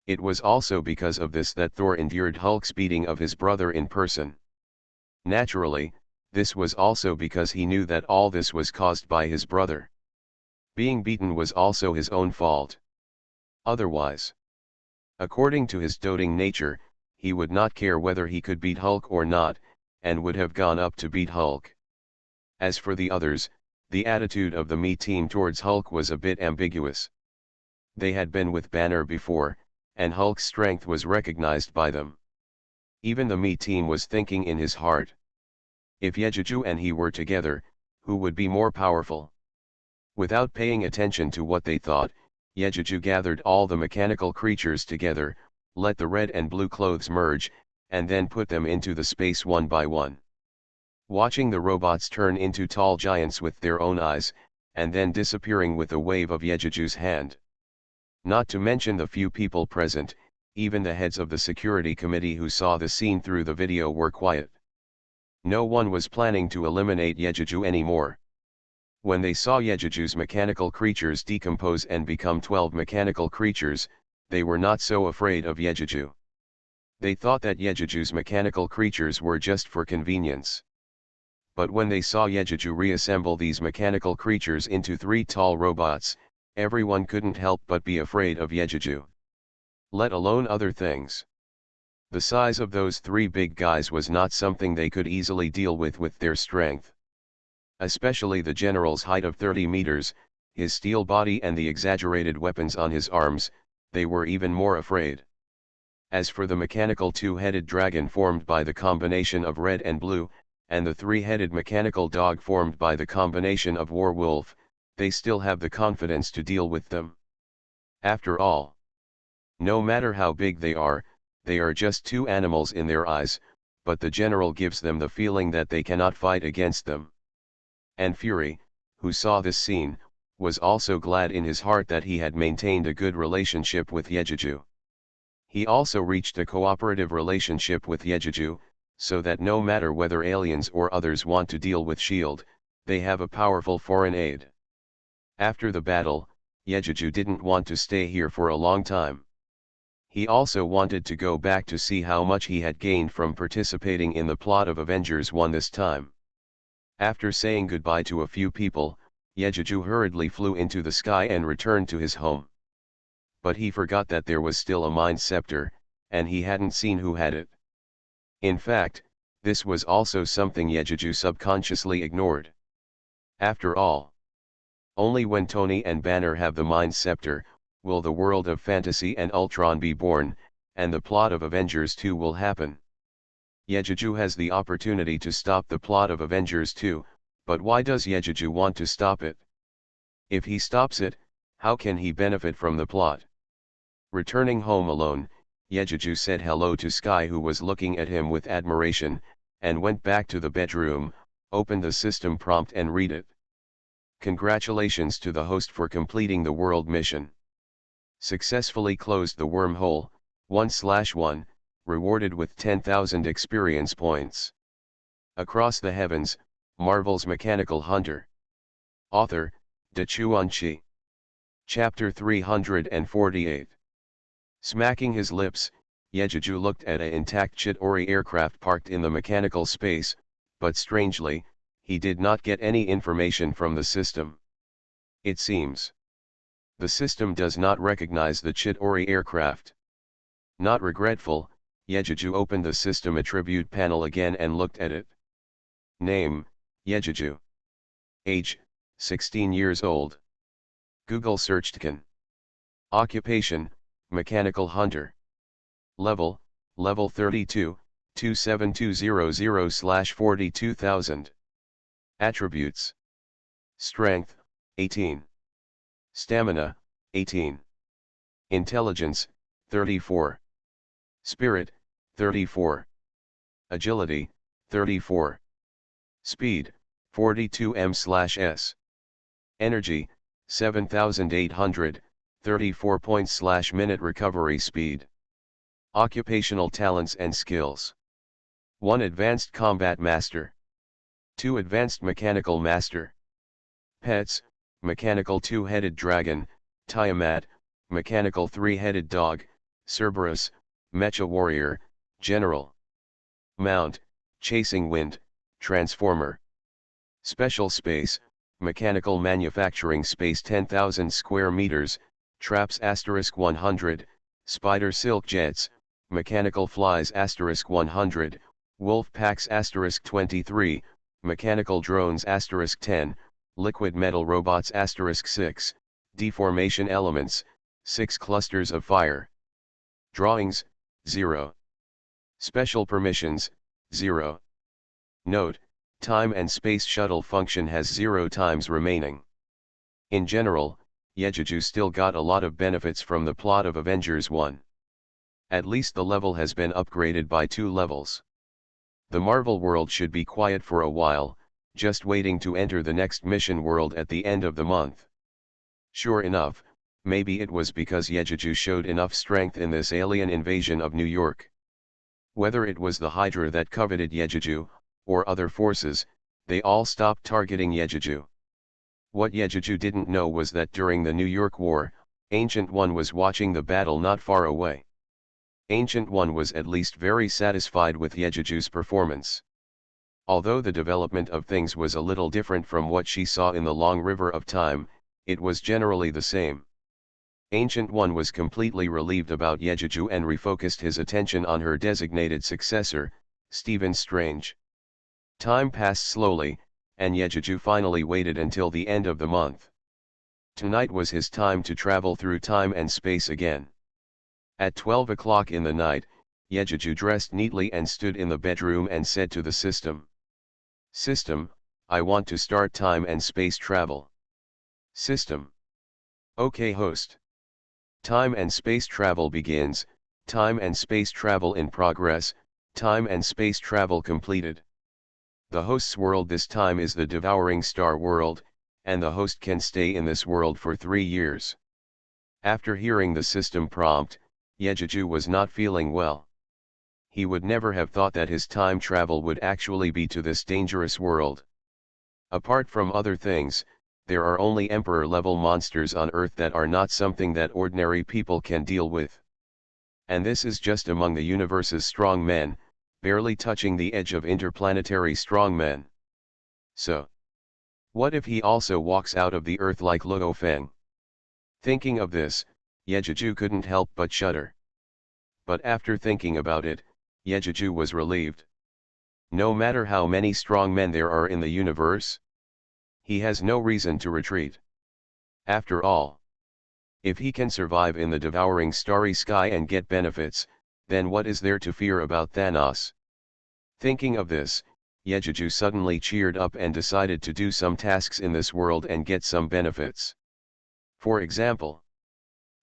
It was also because of this that Thor endured Hulk's beating of his brother in person. Naturally, this was also because he knew that all this was caused by his brother. Being beaten was also his own fault. Otherwise, according to his doting nature, he would not care whether he could beat Hulk or not, and would have gone up to beat Hulk. As for the others, the attitude of the Me team towards Hulk was a bit ambiguous. They had been with Banner before, and Hulk's strength was recognized by them. Even the Me team was thinking in his heart, if Yejuju and he were together, who would be more powerful? Without paying attention to what they thought, Yejuju gathered all the mechanical creatures together, let the red and blue clothes merge, and then put them into the space one by one. Watching the robots turn into tall giants with their own eyes, and then disappearing with a wave of Yejuju's hand. Not to mention the few people present, even the heads of the security committee who saw the scene through the video were quiet. No one was planning to eliminate Yejuju anymore. When they saw Yejuju's mechanical creatures decompose and become 12 mechanical creatures, they were not so afraid of Yejuju. They thought that Yejuju's mechanical creatures were just for convenience. But when they saw Yejuju reassemble these mechanical creatures into 3 tall robots, everyone couldn't help but be afraid of Yejuju. Let alone other things. The size of those 3 big guys was not something they could easily deal with their strength. Especially the general's height of 30 meters, his steel body and the exaggerated weapons on his arms, they were even more afraid. As for the mechanical 2-headed dragon formed by the combination of red and blue, and the 3-headed mechanical dog formed by the combination of werewolf, they still have the confidence to deal with them. After all, no matter how big they are just 2 animals in their eyes, but the general gives them the feeling that they cannot fight against them. And Fury, who saw this scene, was also glad in his heart that he had maintained a good relationship with Yejuju. He also reached a cooperative relationship with Yejuju, so that no matter whether aliens or others want to deal with S.H.I.E.L.D., they have a powerful foreign aid. After the battle, Yejuju didn't want to stay here for a long time. He also wanted to go back to see how much he had gained from participating in the plot of Avengers 1 this time. After saying goodbye to a few people, Yejuju hurriedly flew into the sky and returned to his home. But he forgot that there was still a mind scepter, and he hadn't seen who had it. In fact, this was also something Yejuju subconsciously ignored. After all, only when Tony and Banner have the mind scepter, will the world of fantasy and Ultron be born, and the plot of Avengers 2 will happen. Yejuju has the opportunity to stop the plot of Avengers 2, but why does Yejuju want to stop it? If he stops it, how can he benefit from the plot? Returning home alone, Yejuju said hello to Sky, who was looking at him with admiration, and went back to the bedroom, opened the system prompt and read it. Congratulations to the host for completing the world mission. Successfully closed the wormhole, 1/1, rewarded with 10,000 experience points. Across the Heavens, Marvel's Mechanical Hunter. Author, Dachuan-Chi. Chapter 348. Smacking his lips, Yejuju looked at an intact Chitauri aircraft parked in the mechanical space, but strangely, he did not get any information from the system. It seems the system does not recognize the Chitauri aircraft. Not regretful, Yejuju opened the system attribute panel again and looked at it. Name, Yejuju. Age, 16 years old. Google searched can. Occupation, Mechanical Hunter. Level, Level 32, 27200/42000. Attributes. Strength, 18. Stamina, 18. Intelligence, 34. Spirit, 34. Agility, 34. Speed, 42 m/s. Energy, 7800, 34 points/minute. Recovery speed. Occupational talents and skills. 1 Advanced Combat Master. 2 Advanced Mechanical Master. Pets, Mechanical 2-headed Dragon, Tiamat, Mechanical 3-headed Dog, Cerberus, Mecha Warrior, General. Mount, Chasing Wind, Transformer. Special Space, Mechanical Manufacturing Space 10,000 square meters, Traps *100, Spider Silk Jets, Mechanical Flies *100, Wolf Packs *23, Mechanical Drones *10, Liquid Metal Robots *6, Deformation Elements, 6 Clusters of Fire. Drawings, 0. Special Permissions, 0. Note, Time and Space Shuttle function has 0 times remaining. In general, Yejuju still got a lot of benefits from the plot of Avengers 1. At least the level has been upgraded by 2 levels. The Marvel world should be quiet for a while, just waiting to enter the next mission world at the end of the month. Sure enough, maybe it was because Yejuju showed enough strength in this alien invasion of New York. Whether it was the Hydra that coveted Yejuju, or other forces, they all stopped targeting Yejuju. What Yejuju didn't know was that during the New York War, Ancient One was watching the battle not far away. Ancient One was at least very satisfied with Yejuju's performance. Although the development of things was a little different from what she saw in the Long River of Time, it was generally the same. Ancient One was completely relieved about Yejuju and refocused his attention on her designated successor, Stephen Strange. Time passed slowly, and Yejuju finally waited until the end of the month. Tonight was his time to travel through time and space again. At 12 o'clock in the night, Yejuju dressed neatly and stood in the bedroom and said to the system, "System, I want to start time and space travel." System. Okay host. Time and space travel begins, time and space travel in progress, time and space travel completed. The host's world this time is the Devouring Star world, and the host can stay in this world for 3 years. After hearing the system prompt, Yejuju was not feeling well. He would never have thought that his time travel would actually be to this dangerous world. Apart from other things, there are only Emperor-level monsters on Earth that are not something that ordinary people can deal with. And this is just among the universe's strong men, barely touching the edge of interplanetary strongmen. So, what if he also walks out of the Earth like Luo Feng? Thinking of this, Yejuju couldn't help but shudder. But after thinking about it, Yejuju was relieved. No matter how many strong men there are in the universe, he has no reason to retreat. After all, if he can survive in the devouring starry sky and get benefits, then what is there to fear about Thanos? Thinking of this, Yejuju suddenly cheered up and decided to do some tasks in this world and get some benefits. For example,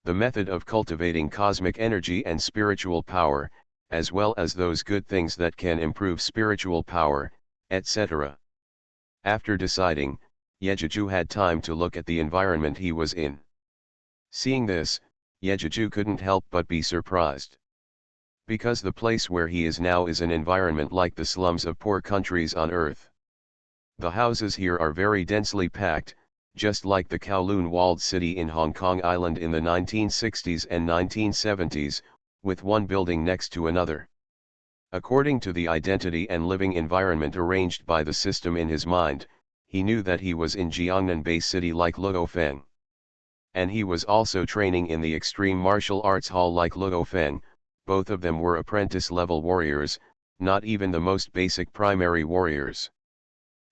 the method of cultivating cosmic energy and spiritual power, as well as those good things that can improve spiritual power, etc. After deciding, Yejuju had time to look at the environment he was in. Seeing this, Yejuju couldn't help but be surprised. Because the place where he is now is an environment like the slums of poor countries on Earth. The houses here are very densely packed, just like the Kowloon walled city in Hong Kong Island in the 1960s and 1970s, with one building next to another. According to the identity and living environment arranged by the system in his mind, he knew that he was in Jiangnan Bay City like Luo Feng. And he was also training in the extreme martial arts hall like Luo Feng. Both of them were apprentice-level warriors, not even the most basic primary warriors.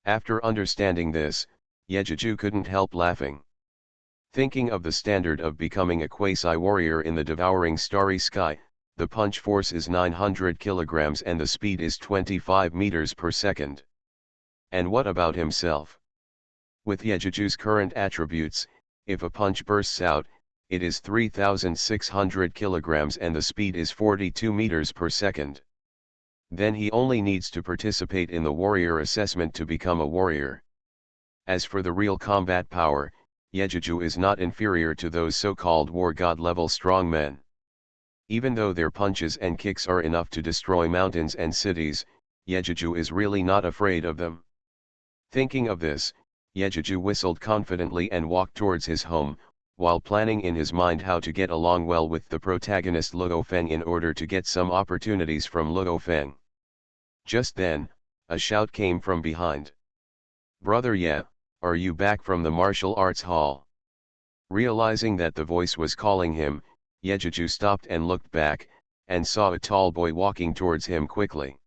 After understanding this, Yejuju couldn't help laughing. Thinking of the standard of becoming a quasi-warrior in the devouring starry sky, the punch force is 900 kilograms and the speed is 25 meters per second. And what about himself? With Yejuju's current attributes, if a punch bursts out, it is 3,600 kilograms and the speed is 42 meters per second. Then he only needs to participate in the warrior assessment to become a warrior. As for the real combat power, Yejuju is not inferior to those so-called war god level strongmen. Even though their punches and kicks are enough to destroy mountains and cities, Yejuju is really not afraid of them. Thinking of this, Yejuju whistled confidently and walked towards his home, while planning in his mind how to get along well with the protagonist Luo Feng in order to get some opportunities from Luo Feng. Just then, a shout came from behind. "Brother Ye, are you back from the martial arts hall?" Realizing that the voice was calling him, Yejuju stopped and looked back, and saw a tall boy walking towards him quickly.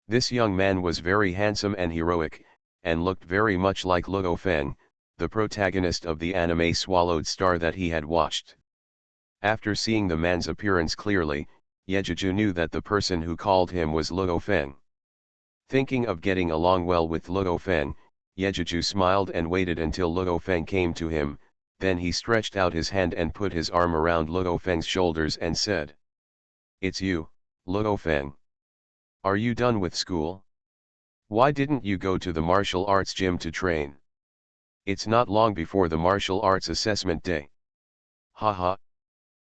This young man was very handsome and heroic, and looked very much like Luo Feng, the protagonist of the anime Swallowed Star that he had watched. After seeing the man's appearance clearly, Yejuju knew that the person who called him was Luo Feng. Thinking of getting along well with Luo Feng, Yejuju smiled and waited until Luo Feng came to him, then he stretched out his hand and put his arm around Luo Feng's shoulders and said, "It's you, Luo Feng. Are you done with school? Why didn't you go to the martial arts gym to train? It's not long before the martial arts assessment day." "Haha.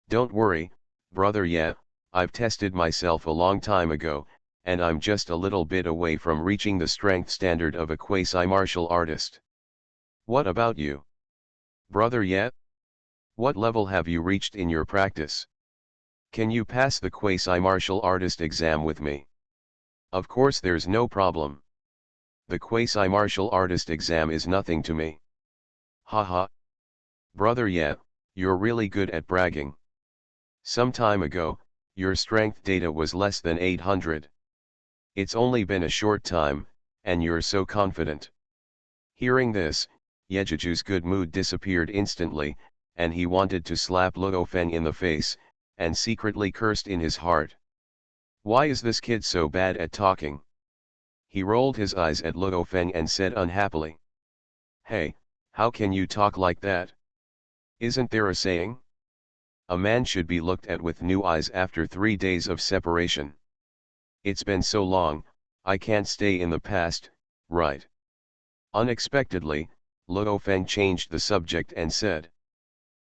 Don't worry, brother Ye, I've tested myself a long time ago, and I'm just a little bit away from reaching the strength standard of a quasi-martial artist. What about you? Brother Ye? What level have you reached in your practice? Can you pass the quasi-martial artist exam with me?" "Of course there's no problem. The quasi-martial artist exam is nothing to me." "Haha. Brother Ye, you're really good at bragging. Some time ago, your strength data was less than 800. It's only been a short time, and you're so confident." Hearing this, Yejuju's good mood disappeared instantly, and he wanted to slap Luo Feng in the face, and secretly cursed in his heart. Why is this kid so bad at talking? He rolled his eyes at Luo Feng and said unhappily, "Hey, how can you talk like that? Isn't there a saying? A man should be looked at with new eyes after 3 days of separation. It's been so long, I can't stay in the past, right?" Unexpectedly, Luo Feng changed the subject and said,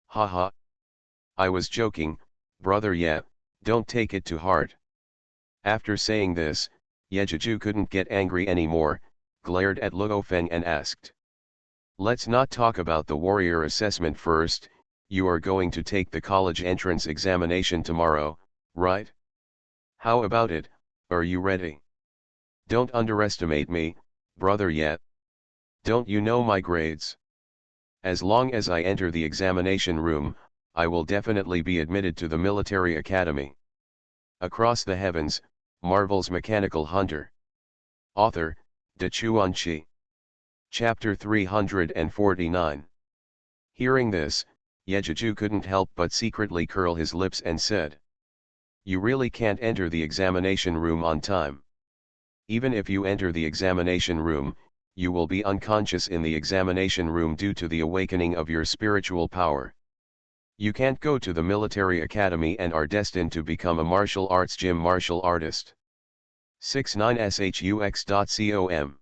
"Haha. I was joking, brother Ye, don't take it to heart." After saying this, Yejuju couldn't get angry anymore, glared at Luo Feng and asked, "Let's not talk about the warrior assessment first. You are going to take the college entrance examination tomorrow, right? How about it, are you ready? Don't underestimate me, brother Ye. Don't you know my grades? As long as I enter the examination room, I will definitely be admitted to the military academy." Across the Heavens, Marvel's Mechanical Hunter. Author, Chuanqi. Chapter 349. Hearing this, Yejuju couldn't help but secretly curl his lips and said, "You really can't enter the examination room on time. Even if you enter the examination room, you will be unconscious in the examination room due to the awakening of your spiritual power. You can't go to the military academy and are destined to become a martial arts gym martial artist. 69shux.com."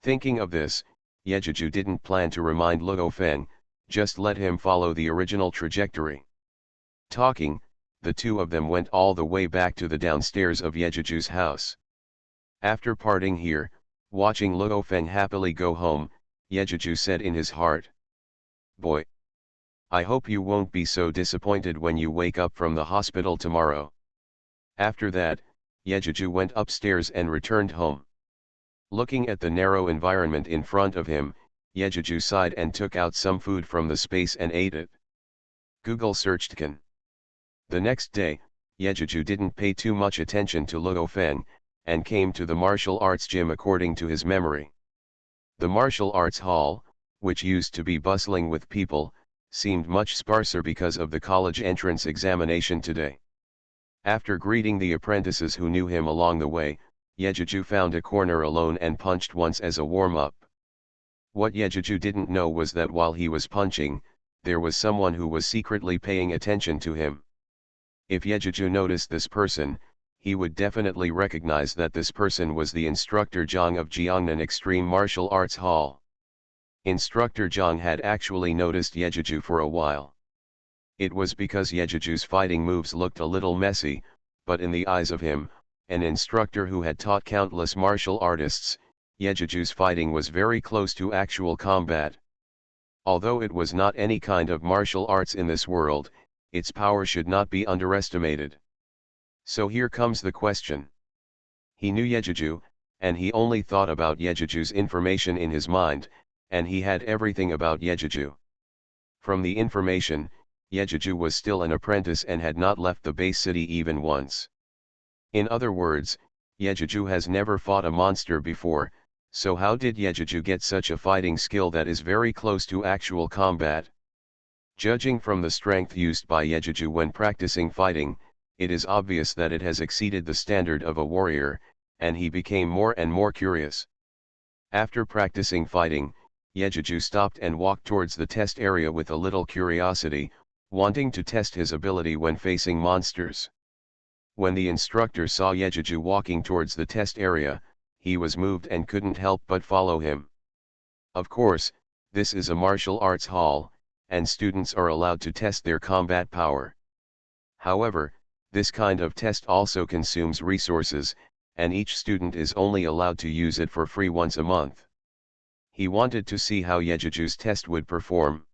Thinking of this, Yejuju didn't plan to remind Luo Feng, just let him follow the original trajectory. Talking, the two of them went all the way back to the downstairs of Yejuju's house. After parting here, watching Luo Feng happily go home, Yejuju said in his heart, "Boy, I hope you won't be so disappointed when you wake up from the hospital tomorrow." After that, Yejuju went upstairs and returned home. Looking at the narrow environment in front of him, Yejuju sighed and took out some food from the space and ate it. Google searched Kan. The next day, Yejuju didn't pay too much attention to Luo Feng, and came to the martial arts gym according to his memory. The martial arts hall, which used to be bustling with people, seemed much sparser because of the college entrance examination today. After greeting the apprentices who knew him along the way, Yejuju found a corner alone and punched once as a warm-up. What Yejuju didn't know was that while he was punching, there was someone who was secretly paying attention to him. If Yejuju noticed this person, he would definitely recognize that this person was the instructor Zhang of Jiangnan Extreme Martial Arts Hall. Instructor Zhang had actually noticed Yejuju for a while. It was because Yejuju's fighting moves looked a little messy, but in the eyes of him, an instructor who had taught countless martial artists, Yejiju's fighting was very close to actual combat. Although it was not any kind of martial arts in this world, its power should not be underestimated. So here comes the question. He knew Yejiju, and he only thought about Yejiju's information in his mind, and he had everything about Yejiju. From the information, Yejiju was still an apprentice and had not left the base city even once. In other words, Yejiju has never fought a monster before, so how did Yejiju get such a fighting skill that is very close to actual combat? Judging from the strength used by Yejiju when practicing fighting, it is obvious that it has exceeded the standard of a warrior, and he became more and more curious. After practicing fighting, Yejiju stopped and walked towards the test area with a little curiosity, wanting to test his ability when facing monsters. When the instructor saw Yejiju walking towards the test area, he was moved and couldn't help but follow him. Of course, this is a martial arts hall, and students are allowed to test their combat power. However, this kind of test also consumes resources, and each student is only allowed to use it for free once a month. He wanted to see how Yejiju's test would perform.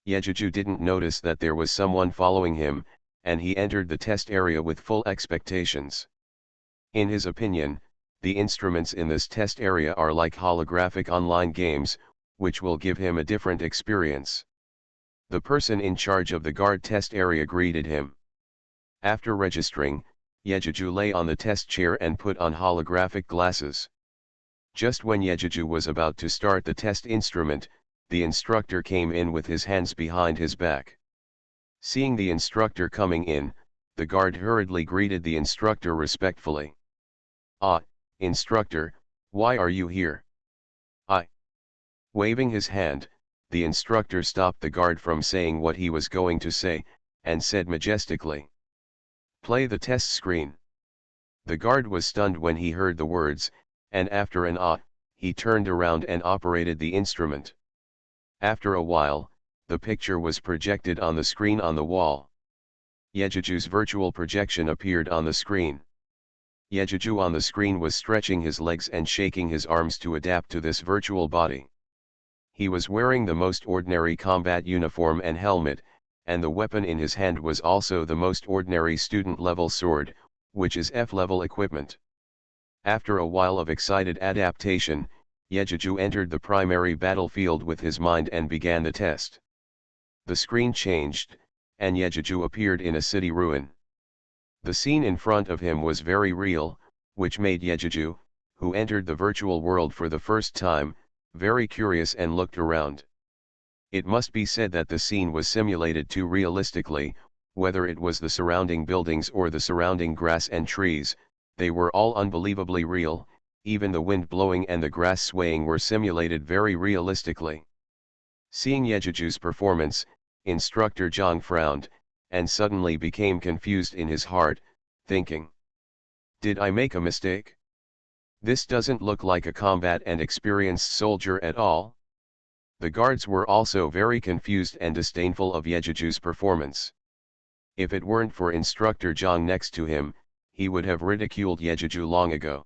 Yejiju didn't notice that there was someone following him, and he entered the test area with full expectations. In his opinion, the instruments in this test area are like holographic online games, which will give him a different experience. The person in charge of the guard test area greeted him. After registering, Yejiju lay on the test chair and put on holographic glasses. Just when Yejiju was about to start the test instrument, the instructor came in with his hands behind his back. Seeing the instructor coming in, the guard hurriedly greeted the instructor respectfully. "Ah, instructor, why are you here?" Waving his hand, the instructor stopped the guard from saying what he was going to say, and said majestically, "Play the test screen." The guard was stunned when he heard the words, and after an he turned around and operated the instrument. After a while, the picture was projected on the screen on the wall. Yejiju's virtual projection appeared on the screen. Yejiju on the screen was stretching his legs and shaking his arms to adapt to this virtual body. He was wearing the most ordinary combat uniform and helmet, and the weapon in his hand was also the most ordinary student-level sword, which is F-level equipment. After a while of excited adaptation, Yejiju entered the primary battlefield with his mind and began the test. The screen changed, and Yejiju appeared in a city ruin. The scene in front of him was very real, which made Yejiju, who entered the virtual world for the first time, very curious and looked around. It must be said that the scene was simulated too realistically, whether it was the surrounding buildings or the surrounding grass and trees, they were all unbelievably real, even the wind blowing and the grass swaying were simulated very realistically. Seeing Yejiju's performance, Instructor Zhang frowned, and suddenly became confused in his heart, thinking, "Did I make a mistake? This doesn't look like a combat and experienced soldier at all." The guards were also very confused and disdainful of Yejiju's performance. If it weren't for Instructor Zhang next to him, he would have ridiculed Yejiju long ago.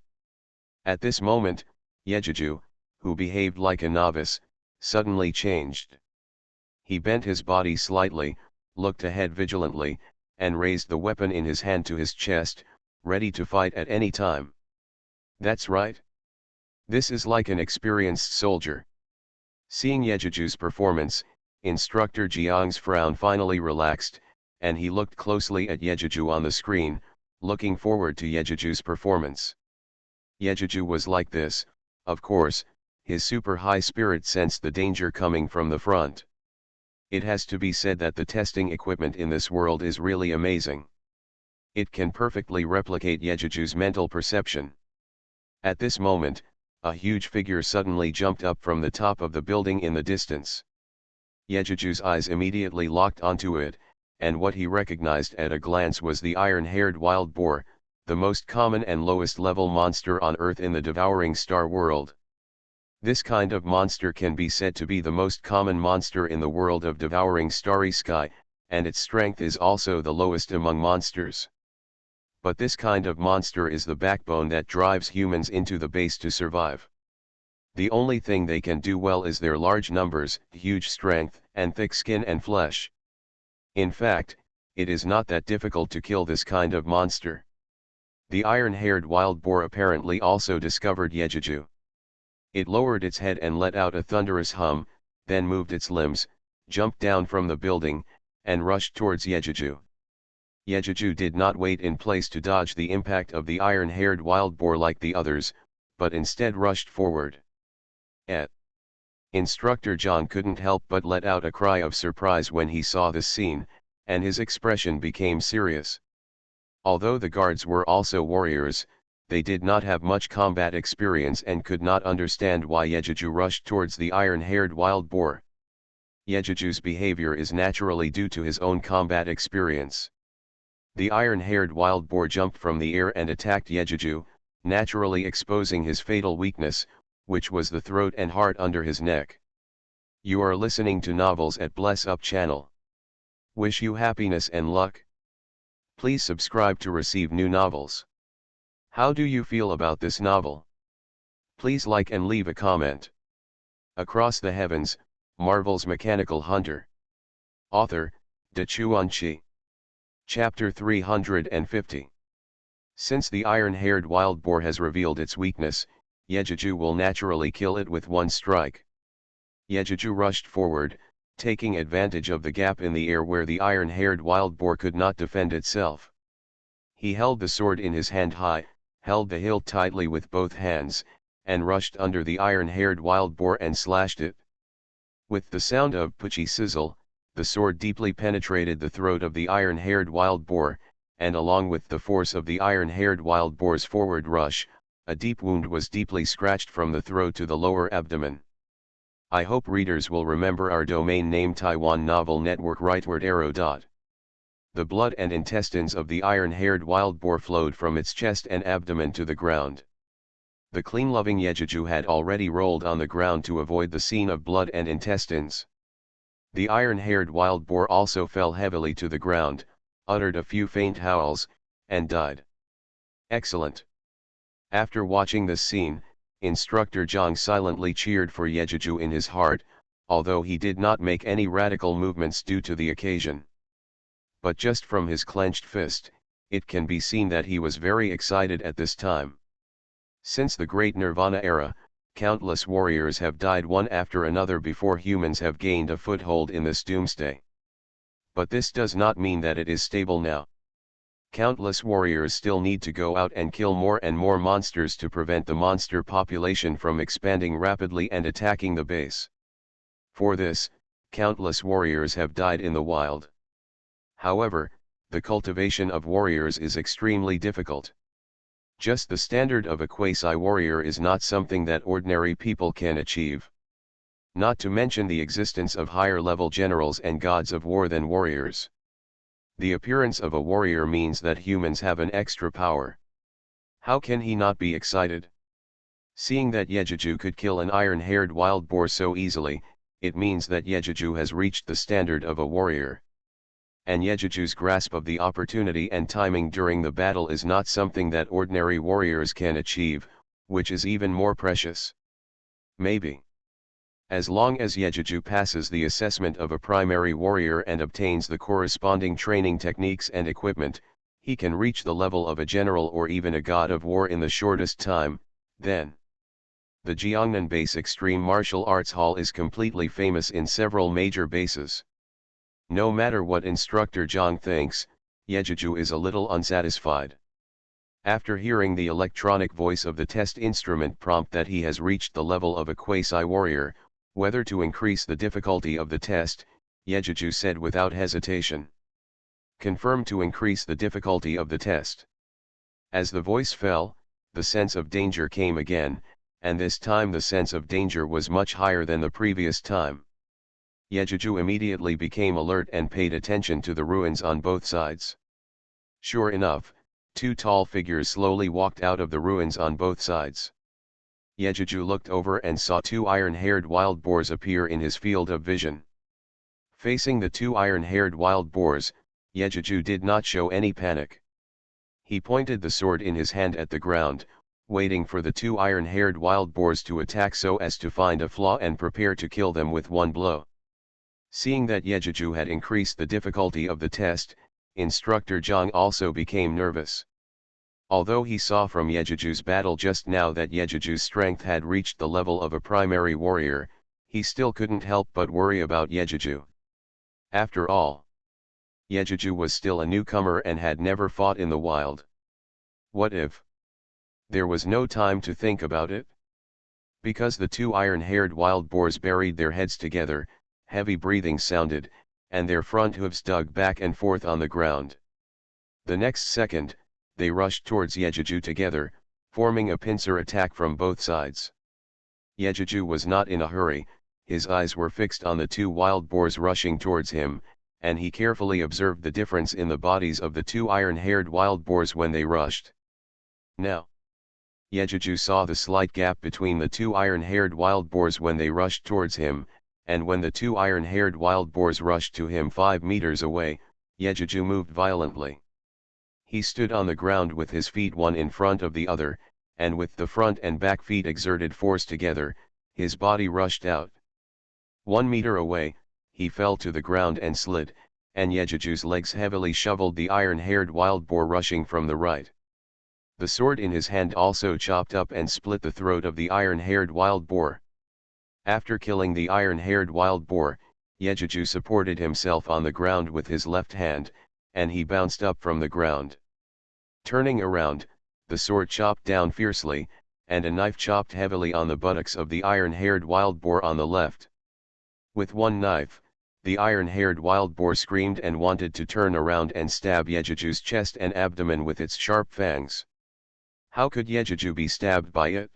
At this moment, Yejiju, who behaved like a novice, suddenly changed. He bent his body slightly, looked ahead vigilantly, and raised the weapon in his hand to his chest, ready to fight at any time. That's right. This is like an experienced soldier. Seeing Yejiju's performance, Instructor Jiang's frown finally relaxed, and he looked closely at Yejiju on the screen, looking forward to Yejiju's performance. Yejiju was like this, of course, his super high spirit sensed the danger coming from the front. It has to be said that the testing equipment in this world is really amazing. It can perfectly replicate Yejiju's mental perception. At this moment, a huge figure suddenly jumped up from the top of the building in the distance. Yejiju's eyes immediately locked onto it, and what he recognized at a glance was the iron-haired wild boar, the most common and lowest-level monster on Earth in the devouring star world. This kind of monster can be said to be the most common monster in the world of devouring starry sky, and its strength is also the lowest among monsters. But this kind of monster is the backbone that drives humans into the base to survive. The only thing they can do well is their large numbers, huge strength, and thick skin and flesh. In fact, it is not that difficult to kill this kind of monster. The iron-haired wild boar apparently also discovered Yejuju. It lowered its head and let out a thunderous hum, then moved its limbs, jumped down from the building, and rushed towards Yejuju. Yejuju did not wait in place to dodge the impact of the iron-haired wild boar like the others, but instead rushed forward. Instructor John couldn't help but let out a cry of surprise when he saw this scene, and his expression became serious. Although the guards were also warriors, they did not have much combat experience and could not understand why Yejuju rushed towards the iron-haired wild boar. Yejuju's behavior is naturally due to his own combat experience. The iron-haired wild boar jumped from the air and attacked Yejuju, naturally exposing his fatal weakness, which was the throat and heart under his neck. You are listening to Novels at Bless Up channel. Wish you happiness and luck. Please subscribe to receive new novels. How do you feel about this novel? Please like and leave a comment. Across the Heavens, Marvel's Mechanical Hunter. Author, Chuanchi. Chapter 350. Since the iron-haired wild boar has revealed its weakness, Yejuju will naturally kill it with one strike. Yejuju rushed forward, taking advantage of the gap in the air where the iron-haired wild boar could not defend itself. He held the sword in his hand high, held the hilt tightly with both hands, and rushed under the iron-haired wild boar and slashed it. With the sound of puchy sizzle, the sword deeply penetrated the throat of the iron-haired wild boar, and along with the force of the iron-haired wild boar's forward rush, a deep wound was deeply scratched from the throat to the lower abdomen. I hope readers will remember our domain name Taiwan Novel Network rightward arrow. The blood and intestines of the iron-haired wild boar flowed from its chest and abdomen to the ground. The clean-loving Yejuju had already rolled on the ground to avoid the scene of blood and intestines. The iron-haired wild boar also fell heavily to the ground, uttered a few faint howls, and died. Excellent. After watching this scene, Instructor Zhang silently cheered for Yejuju in his heart, although he did not make any radical movements due to the occasion. But just from his clenched fist, it can be seen that he was very excited at this time. Since the Great Nirvana era, countless warriors have died one after another before humans have gained a foothold in this doomsday. But this does not mean that it is stable now. Countless warriors still need to go out and kill more and more monsters to prevent the monster population from expanding rapidly and attacking the base. For this, countless warriors have died in the wild. However, the cultivation of warriors is extremely difficult. Just the standard of a quasi-warrior is not something that ordinary people can achieve. Not to mention the existence of higher-level generals and gods of war than warriors. The appearance of a warrior means that humans have an extra power. How can he not be excited? Seeing that Yejuju could kill an iron-haired wild boar so easily, it means that Yejuju has reached the standard of a warrior. And Yejuju's grasp of the opportunity and timing during the battle is not something that ordinary warriors can achieve, which is even more precious. Maybe. As long as Yejuju passes the assessment of a primary warrior and obtains the corresponding training techniques and equipment, he can reach the level of a general or even a god of war in the shortest time. Then, the Jiangnan Base Extreme Martial Arts Hall is completely famous in several major bases. No matter what Instructor Zhang thinks, Yejuju is a little unsatisfied. After hearing the electronic voice of the test instrument prompt that he has reached the level of a quasi-warrior, whether to increase the difficulty of the test, Yejuju said without hesitation. Confirm to increase the difficulty of the test. As the voice fell, the sense of danger came again, and this time the sense of danger was much higher than the previous time. Yejuju immediately became alert and paid attention to the ruins on both sides. Sure enough, two tall figures slowly walked out of the ruins on both sides. Yejuju looked over and saw two iron-haired wild boars appear in his field of vision. Facing the two iron-haired wild boars, Yejuju did not show any panic. He pointed the sword in his hand at the ground, waiting for the two iron-haired wild boars to attack so as to find a flaw and prepare to kill them with one blow. Seeing that Yejeju had increased the difficulty of the test, Instructor Zhang also became nervous. Although he saw from Yejeju's battle just now that Yejeju's strength had reached the level of a primary warrior, he still couldn't help but worry about Yejeju. After all, Yejeju was still a newcomer and had never fought in the wild. What if? There was no time to think about it. Because the two iron-haired wild boars buried their heads together, heavy breathing sounded, and their front hooves dug back and forth on the ground. The next second, they rushed towards Yejeju together, forming a pincer attack from both sides. Yejeju was not in a hurry, his eyes were fixed on the two wild boars rushing towards him, and he carefully observed the difference in the bodies of the two iron-haired wild boars when they rushed. Now, Yejeju saw the slight gap between the two iron-haired wild boars when they rushed towards him, and when the two iron-haired wild boars rushed to him 5 meters away, Yejeju moved violently. He stood on the ground with his feet one in front of the other, and with the front and back feet exerted force together, his body rushed out. 1 meter away, he fell to the ground and slid, and Yejeju's legs heavily shoveled the iron-haired wild boar rushing from the right. The sword in his hand also chopped up and split the throat of the iron-haired wild boar. After killing the iron-haired wild boar, Yejeju supported himself on the ground with his left hand, and he bounced up from the ground. Turning around, the sword chopped down fiercely, and a knife chopped heavily on the buttocks of the iron-haired wild boar on the left. With one knife, the iron-haired wild boar screamed and wanted to turn around and stab Yejeju's chest and abdomen with its sharp fangs. How could Yejeju be stabbed by it?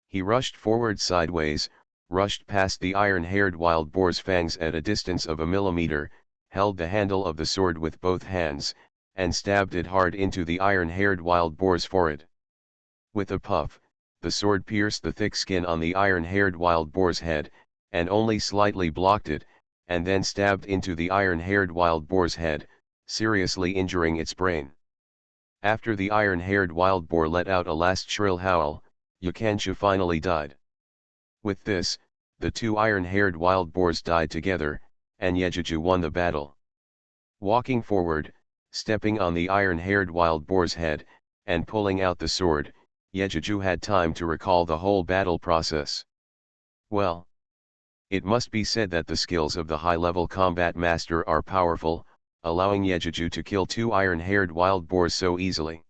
He rushed forward sideways, rushed past the iron-haired wild boar's fangs at a distance of a millimeter, held the handle of the sword with both hands, and stabbed it hard into the iron-haired wild boar's forehead. With a puff, the sword pierced the thick skin on the iron-haired wild boar's head, and only slightly blocked it, and then stabbed into the iron-haired wild boar's head, seriously injuring its brain. After the iron-haired wild boar let out a last shrill howl, Yukanshu finally died. With this, the two iron-haired wild boars died together, and Yejeju won the battle. Walking forward, stepping on the iron-haired wild boar's head, and pulling out the sword, Yejeju had time to recall the whole battle process. Well, it must be said that the skills of the high-level combat master are powerful, allowing Yejeju to kill two iron-haired wild boars so easily.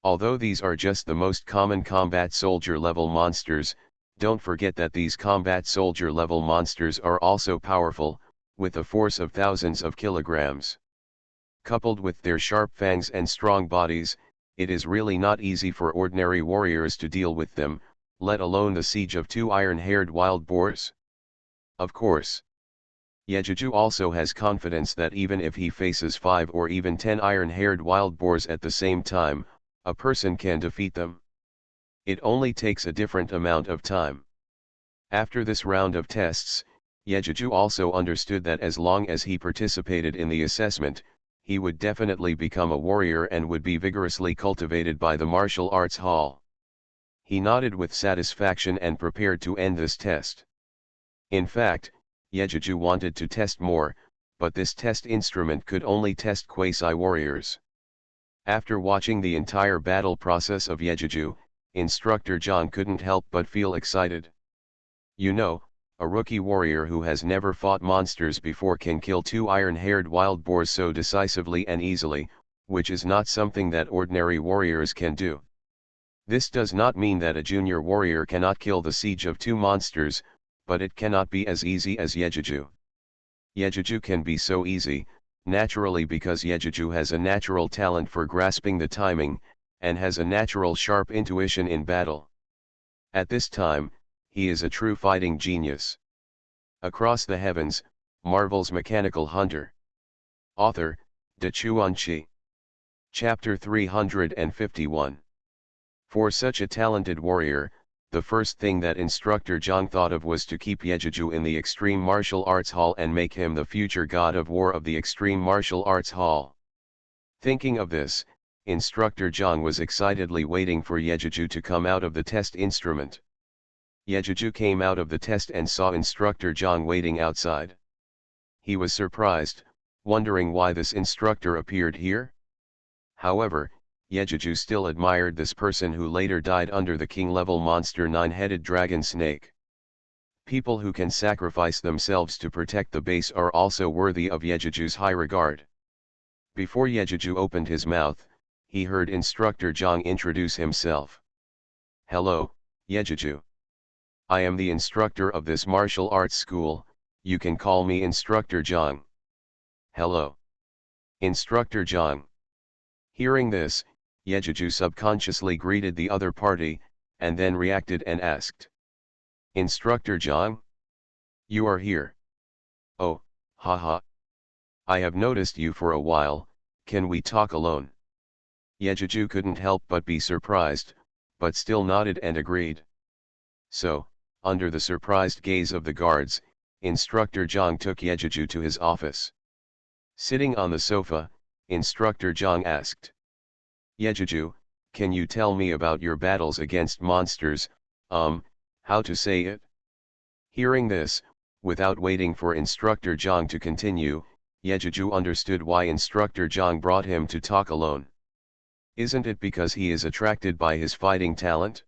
Although these are just the most common combat soldier-level monsters, don't forget that these combat soldier-level monsters are also powerful, with a force of thousands of kilograms. Coupled with their sharp fangs and strong bodies, it is really not easy for ordinary warriors to deal with them, let alone the siege of two iron-haired wild boars. Of course, Yejeju also has confidence that even if he faces 5 or even 10 iron-haired wild boars at the same time, a person can defeat them. It only takes a different amount of time. After this round of tests, Yejeju also understood that as long as he participated in the assessment, he would definitely become a warrior and would be vigorously cultivated by the martial arts hall. He nodded with satisfaction and prepared to end this test. In fact, Yejeju wanted to test more, but this test instrument could only test quasi-warriors. After watching the entire battle process of Yejeju, Instructor Zhang couldn't help but feel excited. You know, a rookie warrior who has never fought monsters before can kill two iron-haired wild boars so decisively and easily, which is not something that ordinary warriors can do. This does not mean that a junior warrior cannot kill the siege of two monsters, but it cannot be as easy as Yejeju. Yejeju can be so easy, naturally, because Yejeju has a natural talent for grasping the timing, and has a natural sharp intuition in battle. At this time, he is a true fighting genius. Across the Heavens, Marvel's Mechanical Hunter. Author, De Chuanqi. Chapter 351. For such a talented warrior, the first thing that Instructor Zhang thought of was to keep Yejeju in the Extreme Martial Arts Hall and make him the future god of war of the Extreme Martial Arts Hall. Thinking of this, Instructor Zhang was excitedly waiting for Yejuju to come out of the test instrument. Yejuju came out of the test and saw Instructor Zhang waiting outside. He was surprised, wondering why this instructor appeared here. However, Yejuju still admired this person who later died under the king-level monster nine-headed dragon snake. People who can sacrifice themselves to protect the base are also worthy of Yejuju's high regard. Before Yejuju opened his mouth, he heard Instructor Zhang introduce himself. "Hello, Yejuju. I am the instructor of this martial arts school, you can call me Instructor Zhang." "Hello, Instructor Zhang." Hearing this, Yejuju subconsciously greeted the other party, and then reacted and asked, "Instructor Zhang? You are here. Oh, haha. I have noticed you for a while, can we talk alone?" Yejuju couldn't help but be surprised, but still nodded and agreed. So, under the surprised gaze of the guards, Instructor Zhang took Yejuju to his office. Sitting on the sofa, Instructor Zhang asked, "Yejuju, can you tell me about your battles against monsters, how to say it?" Hearing this, without waiting for Instructor Zhang to continue, Yejuju understood why Instructor Zhang brought him to talk alone. Isn't it because he is attracted by his fighting talent?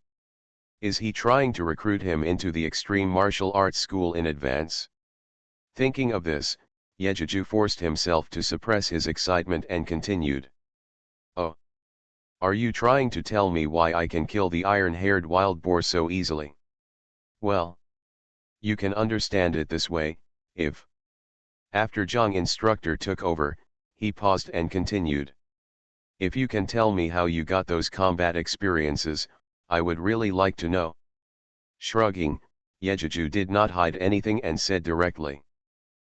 Is he trying to recruit him into the extreme martial arts school in advance? Thinking of this, Yejuju forced himself to suppress his excitement and continued. "Oh. Are you trying to tell me why I can kill the iron-haired wild boar so easily? Well, you can understand it this way, if..." After Zhang Instructor took over, he paused and continued. "If you can tell me how you got those combat experiences, I would really like to know." Shrugging, Yejuju did not hide anything and said directly,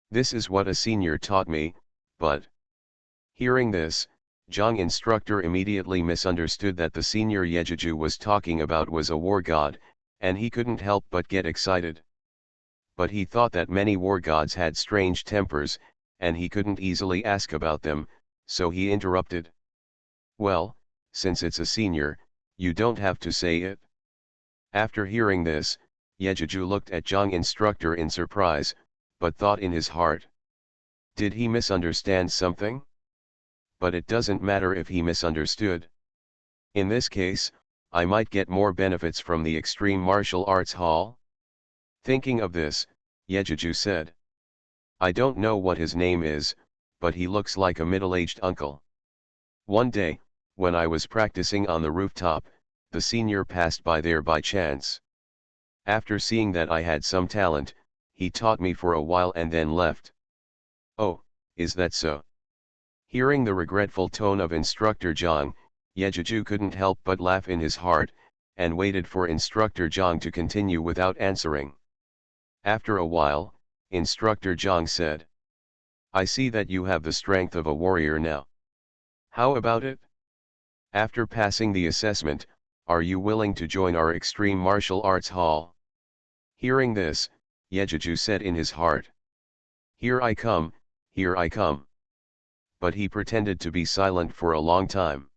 "This is what a senior taught me, but..." Hearing this, Zhang Instructor immediately misunderstood that the senior Yejuju was talking about was a war god, and he couldn't help but get excited. But he thought that many war gods had strange tempers, and he couldn't easily ask about them, so he interrupted. "Well, since it's a senior, you don't have to say it." After hearing this, Yejuju looked at Zhang Instructor in surprise, but thought in his heart, did he misunderstand something? But it doesn't matter if he misunderstood. In this case, I might get more benefits from the Extreme Martial Arts Hall. Thinking of this, Yejuju said, "I don't know what his name is, but he looks like a middle-aged uncle." One day, when I was practicing on the rooftop, the senior passed by there by chance. After seeing that I had some talent, he taught me for a while and then left. "Oh, is that so?" Hearing the regretful tone of Instructor Zhang, Yejuju couldn't help but laugh in his heart, and waited for Instructor Zhang to continue without answering. After a while, Instructor Zhang said, "I see that you have the strength of a warrior now. How about it? After passing the assessment, are you willing to join our Extreme Martial Arts Hall?" Hearing this, Yejuju said in his heart, "Here I come, here I come." But he pretended to be silent for a long time.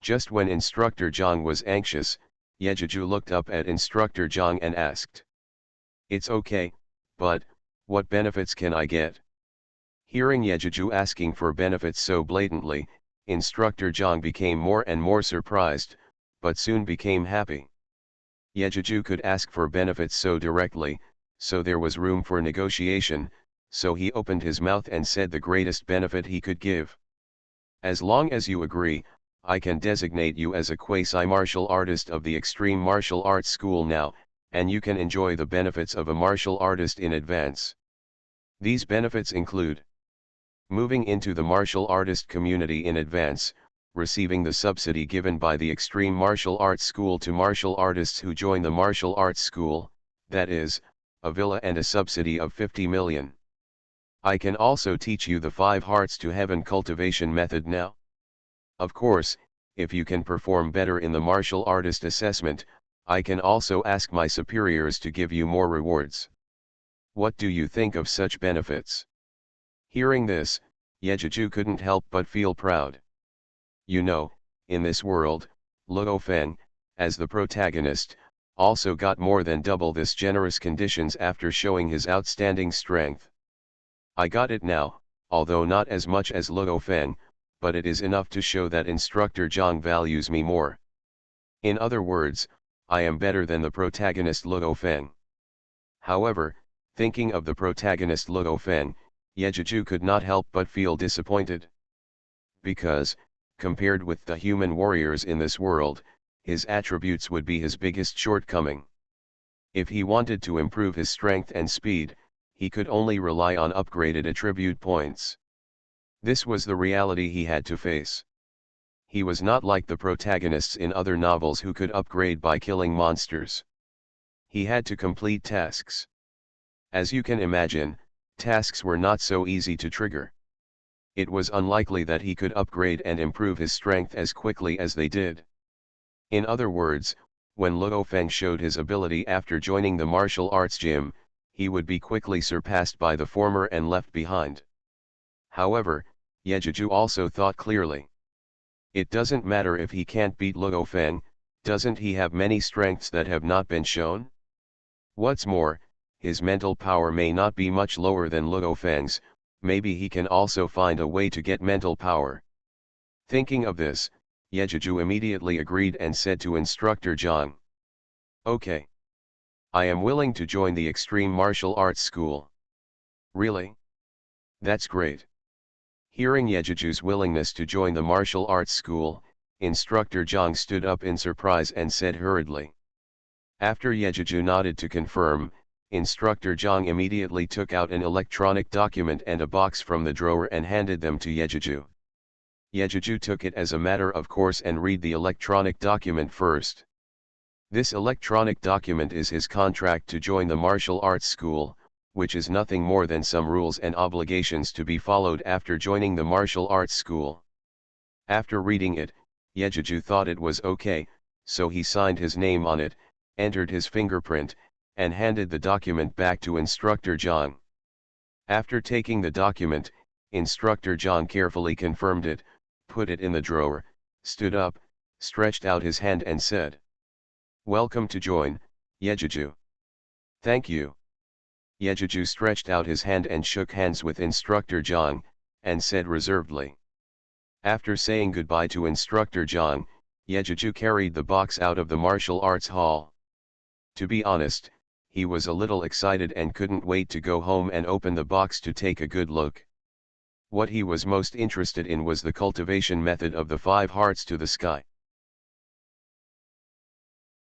Just when Instructor Zhang was anxious, Yejuju looked up at Instructor Zhang and asked, "It's okay, but, what benefits can I get?" Hearing Yejuju asking for benefits so blatantly, Instructor Zhang became more and more surprised, but soon became happy. Yejuju could ask for benefits so directly, so there was room for negotiation, so he opened his mouth and said the greatest benefit he could give. "As long as you agree, I can designate you as a quasi-martial artist of the Extreme Martial Arts School now, and you can enjoy the benefits of a martial artist in advance. These benefits include moving into the martial artist community in advance, receiving the subsidy given by the Extreme Martial Arts School to martial artists who join the martial arts school, that is, a villa and a subsidy of 50 million. I can also teach you the 5 hearts to heaven cultivation method now. Of course, if you can perform better in the martial artist assessment, I can also ask my superiors to give you more rewards. What do you think of such benefits?" Hearing this, Yejuju couldn't help but feel proud. "You know, in this world, Luo Feng, as the protagonist, also got more than double this generous conditions after showing his outstanding strength. I got it now, although not as much as Luo Feng, but it is enough to show that Instructor Zhang values me more. In other words, I am better than the protagonist Luo Feng. However, thinking of the protagonist Luo Feng, Yejuju could not help but feel disappointed. Because, compared with the human warriors in this world, his attributes would be his biggest shortcoming. If he wanted to improve his strength and speed, he could only rely on upgraded attribute points. This was the reality he had to face. He was not like the protagonists in other novels who could upgrade by killing monsters. He had to complete tasks. As you can imagine, tasks were not so easy to trigger. It was unlikely that he could upgrade and improve his strength as quickly as they did. In other words, when Luo Feng showed his ability after joining the martial arts gym, he would be quickly surpassed by the former and left behind. However, Yejuju also thought clearly. It doesn't matter if he can't beat Luo Feng, doesn't he have many strengths that have not been shown? What's more, his mental power may not be much lower than Luo Feng's, maybe he can also find a way to get mental power. Thinking of this, Yejuju immediately agreed and said to Instructor Zhang, "Okay. I am willing to join the Extreme Martial Arts School." "Really? That's great." Hearing Yejuju's willingness to join the martial arts school, Instructor Zhang stood up in surprise and said hurriedly. After Yejuju nodded to confirm, Instructor Zhang immediately took out an electronic document and a box from the drawer and handed them to Yejuju. Yejuju took it as a matter of course and read the electronic document first. This electronic document is his contract to join the martial arts school, which is nothing more than some rules and obligations to be followed after joining the martial arts school. After reading it, Yejuju thought it was okay, so he signed his name on it, entered his fingerprint, and handed the document back to Instructor Zhang. After taking the document, Instructor Zhang carefully confirmed it, put it in the drawer, stood up, stretched out his hand and said, "Welcome to join, Yejuju." "Thank you." Yejuju stretched out his hand and shook hands with Instructor Zhang, and said reservedly. After saying goodbye to Instructor Zhang, Yejuju carried the box out of the martial arts hall. To be honest, he was a little excited and couldn't wait to go home and open the box to take a good look. What he was most interested in was the cultivation method of the 5 hearts to the sky.